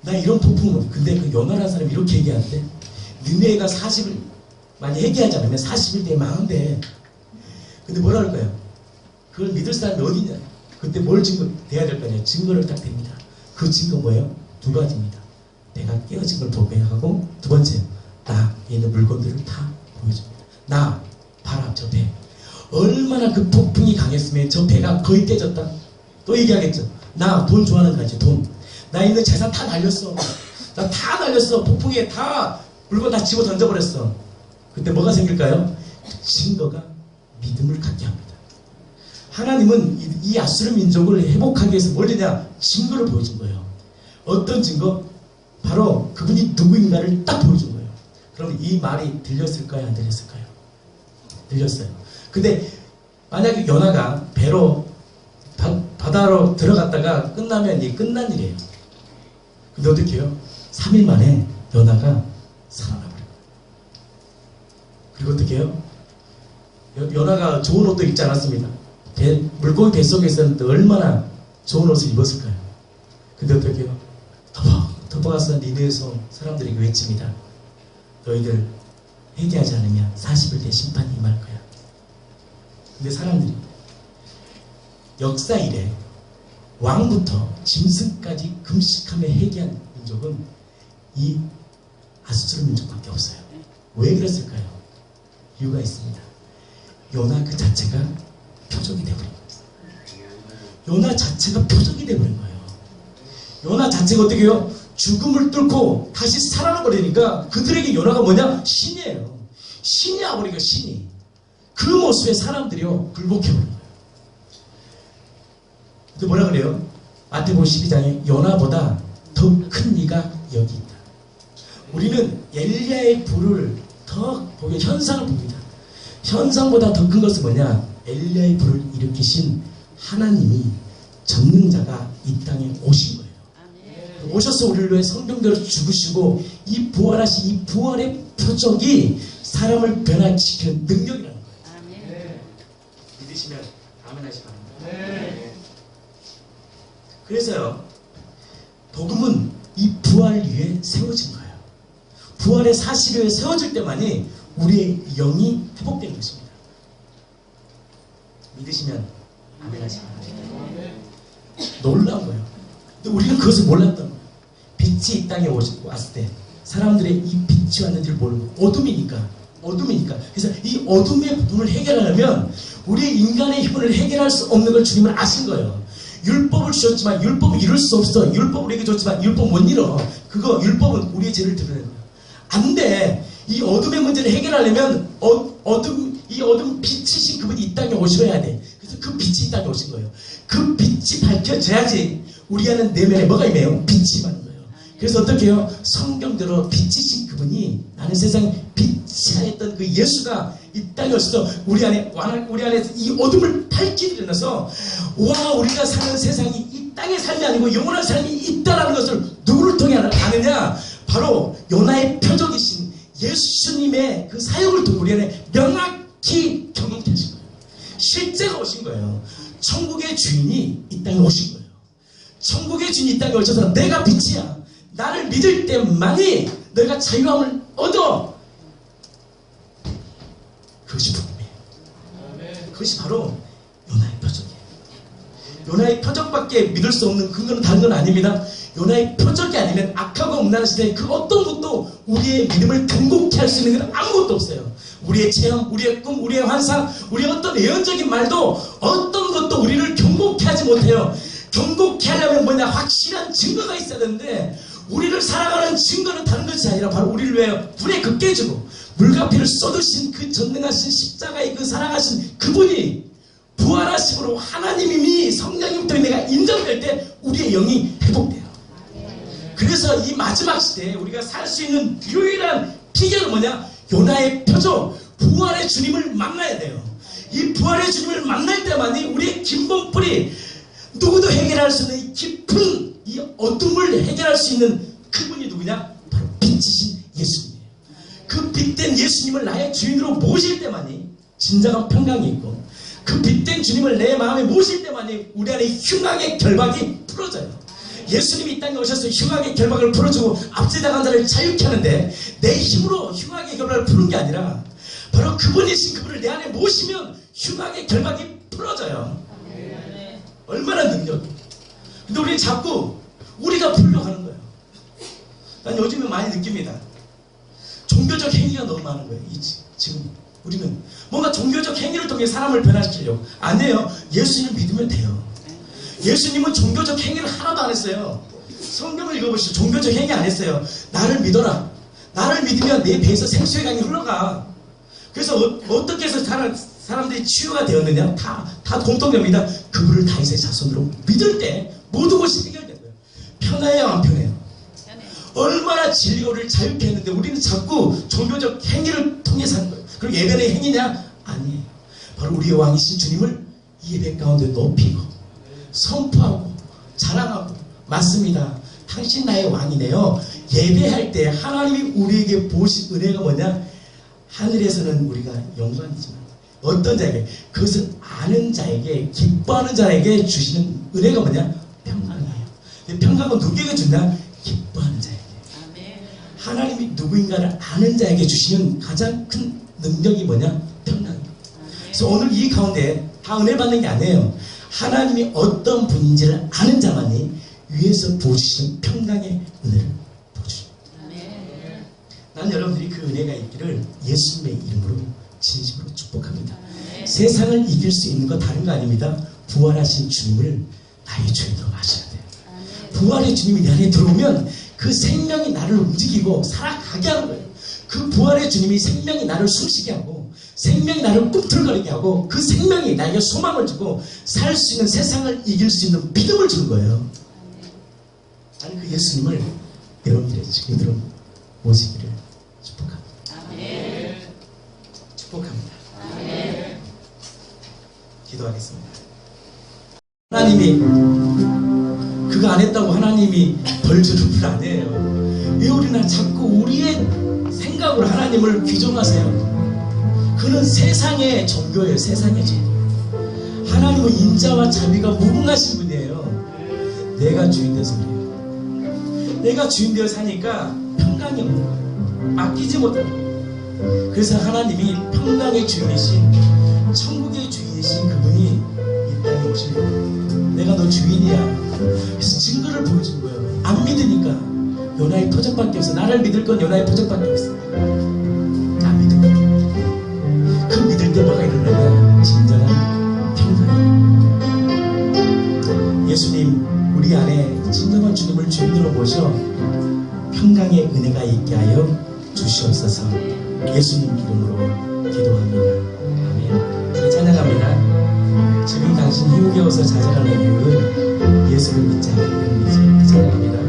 Speaker 1: 나 이런 폭풍은. 근데 그 요나라는 사람이 이렇게 얘기하는데 니네가 40일 많이 회개하지 않으면 40일 뒤에 망한대. 근데 뭐라 그럴까요? 그걸 믿을 사람이 어디냐? 그때 뭘 돼야 될 거냐? 증거를 딱 댑니다. 그 증거 뭐예요? 두 가지입니다. 내가 깨어진 걸 고백하고 두 번째, 나 있는 물건들을 다 보여줍니다. 나 봐라 저 배. 얼마나 그 폭풍이 강했으면 저 배가 거의 깨졌다. 또 얘기하겠죠. 나 돈 좋아하는 거지 돈. 나 있는 재산 다 날렸어. 나 다 날렸어. 폭풍에 다 물건 다 집어 던져버렸어. 그때 뭐가 생길까요? 증거가 믿음을 갖게 합니다. 하나님은 이 아수르 민족을 회복하기 위해서 뭘 했냐? 증거를 보여준 거예요. 어떤 증거? 바로 그분이 누구인가를 딱 보여준 거예요. 그럼 이 말이 들렸을까요? 안 들렸을까요? 들렸어요. 근데 만약에 요나가 배로 바다로 들어갔다가 끝나면 이게 끝난 일이에요. 근데 어떻게 해요? 3일 만에 요나가 살아나버려요. 그리고 어떻게 해요? 요나가 좋은 옷도 입지 않았습니다. 물고기 뱃속에서는 얼마나 좋은 옷을 입었을까요? 근데 어떻게 해요? 터벅 가서 니느웨 사람들에게 외칩니다. 너희들 회개하지 않으면 40일 때 심판이 임할 거야. 근데 사람들이 역사 이래 왕부터 짐승까지 금식하며 회개한 민족은 이 아수르 민족밖에 없어요. 왜 그랬을까요? 이유가 있습니다. 요나 그 자체가 표적이 되어버린 거예요. 요나 자체가 표적이 되어버린 거예요. 요나 자체가 어떻게 해요? 죽음을 뚫고 다시 살아나 버리니까 그들에게 요나가 뭐냐? 신이에요. 신이 와버리니까 신이. 그 모습에 사람들이요 굴복해버린 거예요. 근데 뭐라 그래요? 마태복음 12장에 요나보다 더 큰 이가 여기 있다. 우리는 엘리야의 불을 더 보게 현상을 봅니다. 현상보다 더 큰 것은 뭐냐? 엘리야의 불을 일으키신 하나님이 전능자가 이 땅에 오신 거예요. 오셔서 우리를 위해 성경대로 죽으시고 이 부활하신 이 부활의 표적이 사람을 변화시키는 능력이라는 거예요.
Speaker 2: 아멘.
Speaker 1: 믿으시면 아멘 하시 바랍니다.
Speaker 2: 네.
Speaker 1: 그래서요 복음은 이 부활 위에 세워진 거예요. 부활의 사실 위에 세워질 때만이 우리의 영이 회복되는 것입니다. 믿으시면 아멘 하시 바랍니다. 놀라운 거예요. 근데 우리는 그것을 몰랐던 거예요. 빛이 이 땅에 왔을 때 사람들의 이 빛이 왔는지를 모르고 어둠이니까 그래서 이 어둠의 부분을 해결하려면 우리 인간의 힘을 해결할 수 없는 걸 주님은 아신 거예요. 율법을 주셨지만 율법을 이룰 수 없어. 율법을 우리에게 줬지만 율법 못 이뤄. 그거 율법은 우리의 죄를 드러내는 거예요. 안 돼. 이 어둠의 문제를 해결하려면 이 어둠 빛이신 그분이 이 땅에 오셔야 돼. 그래서 그 빛이 이 땅에 오신 거예요. 그 빛이 밝혀져야지 우리 안에 내면에 뭐가 임해요? 빛이 임하는 거예요. 그래서 어떻게 해요? 성경대로 빛이신 그분이 나는 세상에 빛이 아니었던 그 예수가 이 땅에 오셔서 우리 안에서 이 어둠을 밝히게 일어나서 와 우리가 사는 세상이 이 땅의 삶이 아니고 영원한 삶이 있다라는 것을 누구를 통해 아느냐? 바로 요나의 표적이신 예수님의 그 사역을 통해 우리 안에 명확히 경험케 하신 거예요. 실제가 오신 거예요. 천국의 주인이 이 땅에 오신 거예요. 천국의 주인이 이 땅에 오셔서 내가 빛이야. 나를 믿을 때만이 너희가 자유함을 얻어. 그것이 복음이에요. 그것이 바로 요나의 표적이에요. 요나의 표적밖에 믿을 수 없는 근거는 다른 건 아닙니다. 요나의 표적이 아니면 악하고 음란한 시대에 그 어떤 것도 우리의 믿음을 견고케 할 수 있는 건 아무것도 없어요. 우리의 체험, 우리의 꿈, 우리의 환상, 우리의 어떤 예언적인 말도 어떤 것도 우리를 견고케 하지 못해요. 견고케 하려면 뭐냐? 확실한 증거가 있어야 되는데 우리를 살아가는 증거는 다른 것이 아니라 바로 우리를 위해 불에 급게 해주고 물과 피를 쏟으신 그 전능하신 십자가의 그 사랑하신 그분이 부활하심으로 하나님이 성령님부터 내가 인정될 때 우리의 영이 회복돼요. 그래서 이 마지막 시대에 우리가 살 수 있는 유일한 비결은 뭐냐? 요나의 표적, 부활의 주님을 만나야 돼요. 이 부활의 주님을 만날 때만이 우리의 긴봉불이 누구도 해결할 수 있는 이 깊은 이 어둠을 해결할 수 있는 그분이 누구냐? 바로 빛이신 예수님이에요. 그 빛된 예수님을 나의 주인으로 모실 때만이 진정한 평강이 있고 그 빛된 주님을 내 마음에 모실 때만이 우리 안에 흉악의 결박이 풀어져요. 예수님이 이 땅에 오셔서 흉악의 결박을 풀어주고 압제당한 자를 자유케 하는데 내 힘으로 흉악의 결박을 푸는 게 아니라 바로 그분이신 그분을 내 안에 모시면 흉악의 결박이 풀어져요. 얼마나 능력이. 근데 우리는 자꾸 우리가 풀려고 하는 거예요. 난 요즘에 많이 느낍니다. 종교적 행위가 너무 많은 거예요. 지금 우리는 뭔가 종교적 행위를 통해 사람을 변화시키려고. 아니에요. 예수님 믿으면 돼요. 예수님은 종교적 행위를 하나도 안 했어요. 성경을 읽어보시죠. 종교적 행위 안 했어요. 나를 믿어라. 나를 믿으면 내 배에서 생수의 강이 흘러가. 그래서 어떻게 해서 사람들이 치유가 되었느냐? 다 공통됩니다. 그분을 다윗의 자손으로 믿을 때 모든 것이 해결된 거예요. 편해요, 안 편해요? 얼마나 진리가 우리를 자유케 했는데 우리는 자꾸 종교적 행위를 통해 사는 거예요. 그럼 예배는 행위냐? 아니에요. 바로 우리의 왕이신 주님을 예배 가운데 높이고 선포하고 자랑하고 맞습니다. 당신 나의 왕이네요. 예배할 때 하나님이 우리에게 보신 은혜가 뭐냐? 하늘에서는 우리가 영광이지만 어떤 자에게 그것을 아는 자에게 기뻐하는 자에게 주시는 은혜가 뭐냐? 평강이에요. 근데 평강은 누구에게 준다? 기뻐하는 자에게. 하나님이 누구인가를 아는 자에게 주시는 가장 큰 능력이 뭐냐? 평강입니다. 그래서 오늘 이 가운데 다 은혜 받는 게 아니에요. 하나님이 어떤 분인지를 아는 자만이 위에서 부어주시는 평강의 은혜를 부어주십니다. 난 여러분들이 그 은혜가 있기를 예수님의 이름으로 진심으로 축복합니다. 세상을 이길 수 있는 거 다른 거 아닙니다. 부활하신 주님을 나의 주인으로 아셔야 돼요. 부활의 주님이 내 안에 들어오면 그 생명이 나를 움직이고 살아가게 하는 거예요. 그 부활의 주님이 생명이 나를 숨쉬게 하고 생명이 나를 꿈틀거리게 하고 그 생명이 나에게 소망을 주고 살 수 있는 세상을 이길 수 있는 믿음을 주는 거예요. 나는 그 예수님을 여러분들의 증인으로 모시기를 축복합니다. 축복합니다. 기도하겠습니다. 하나님이 그거 안 했다고 하나님이 벌 주는 분 아니에요. 왜 우리는 자꾸 우리의 생각으로 하나님을 규정하세요? 그는 세상의 종교예요. 세상의 종교. 하나님은 인자와 자비가 무궁하신 분이에요. 내가 주인 되어서 그래요. 내가 주인 되어 사니까 평강이 없는 맡기지 못하는. 그래서 하나님이 평강의 주인이신 천국의 주인이신 그분이 이 땅에 오시려고 내가 너 주인이야. 그래서 증거를 보여준 거예요. 안 믿으니까 요나의 표적밖에 없어. 나를 믿을 건 요나의 표적밖에 없어. 안 믿을 거야. 그 믿을 때 뭐가 일어나면 진정한 평강이에요. 예수님 우리 안에 진정한 주님을 주인으로 모셔 평강의 은혜가 있게 하여 주시옵소서. 예수님 이름으로 기도합니다. 아멘. 찬양합니다. 지금 당신 힘겨워서 좌절하는 이유는 예수를 믿지 않기 때문이죠. 찬양합니다.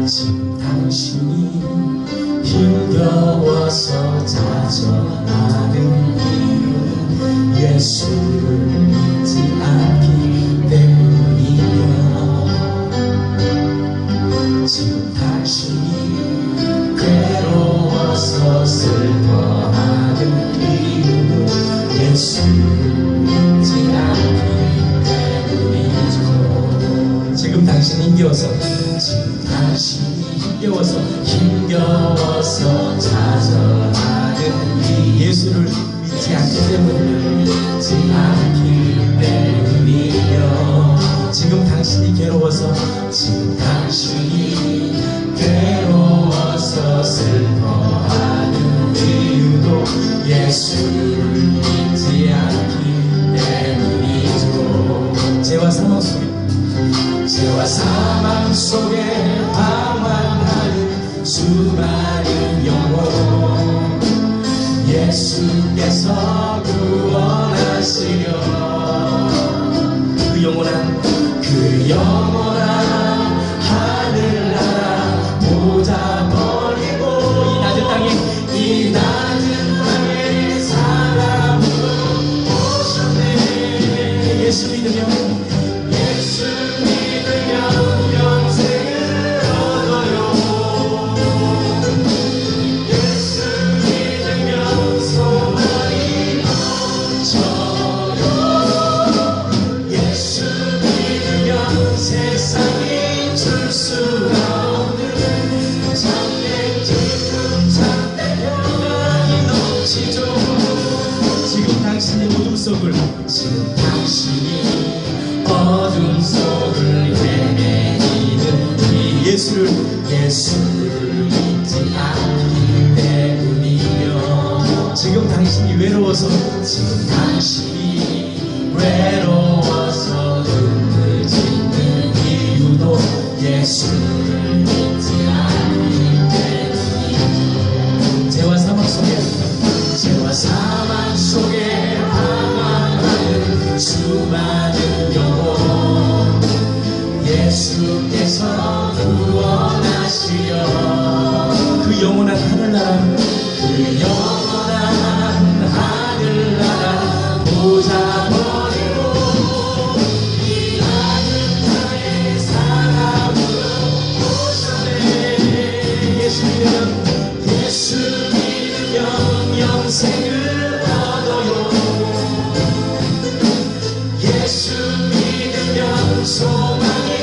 Speaker 1: 지금 당신이 힘겨워서 좌절하는 이유는 예수를 믿지 않기 때문이며 지금 당신이 괴로워서 슬퍼하는 이유는 예수를 믿지 않기 때문이죠. 지금 당신이 힘겨워서 좌절하는 이 예수를 믿지 않기 때문이며 지금 당신이 괴로워서 슬퍼하는 이유도 예수를 믿지 않기 때문이죠. 죄와 사망 속에 방황하는 수많은 영혼 예수께서 구원하시려 그 영원한 하늘나라 보좌 버리고 이 낮은 땅에 사람으로 오셨네. 예수 믿으면 영생을 얻어요. 예수 믿으면 소망이 넘쳐요. 예수 믿으면 세상이 줄 수 없는 참된 기쁨 참된 평강이 넘치죠. 지금 당신이 어둠 속을 헤매이는 이 예수를 믿지 않기 때문이요. 지금 당신이 외로워서 눈을 짓는 이유도 예수를 믿지 않기 때문이요. 죄와 사망 속에 방황하는 수많은 영혼 예수께서 구원하시려 그 영원한 하늘나라 보좌 버리고 이 낮은 땅에 사람으로 오셨네. 예수 믿으면 영생을 얻어요. 예수 믿으면 소망이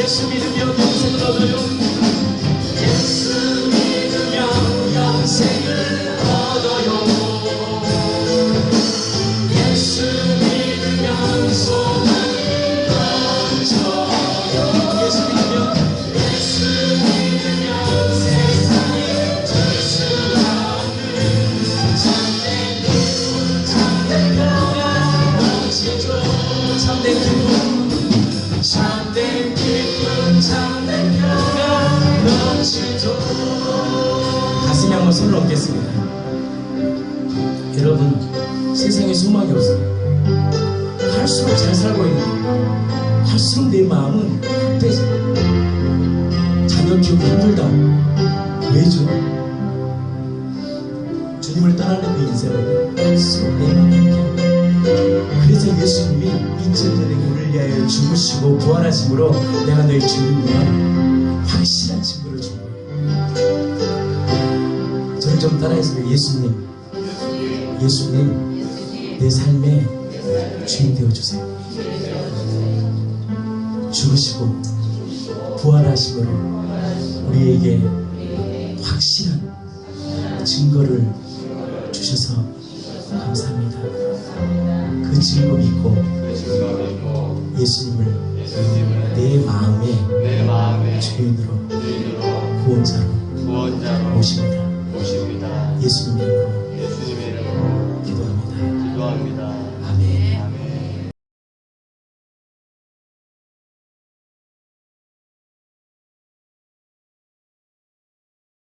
Speaker 1: 예수 믿으면 영생을 얻어요. 예수 믿으면 영생을 얻어요. 예수 믿으면 소망이 넘쳐요. 예수 믿으면 세상에 줄수 없는 참된 기쁨, 참된 평안 넘치죠. 참된 기쁨, 참된 기쁨, 참된 평안 넘치죠. 가슴에 한번 손을 얹겠습니다. 여러분, 세상에 소망이 없어요. 할수록 잘 살고 있는데 할수록 내 마음은 빼져. 자녀 키우기 힘들다. 왜죠? 주님을 떠나는 그 인생은 할수록 내 마음이 빼져. 그래서 예수님이 2000년 전에 우리를 위하여 죽으시고 부활하심으로 내가 너의 주님이야 확실한 증거를 준 거예요. 저를 좀 따라해주세요. 예수님 내 삶의 주인 되어주세요. 죽으시고 부활하심으로 우리에게 확실한 증거를 주셔서 감사합니다. 그 증거 믿고 예수님을 내 마음의 주인으로 구원자로 모십니다. 예수님 이름으로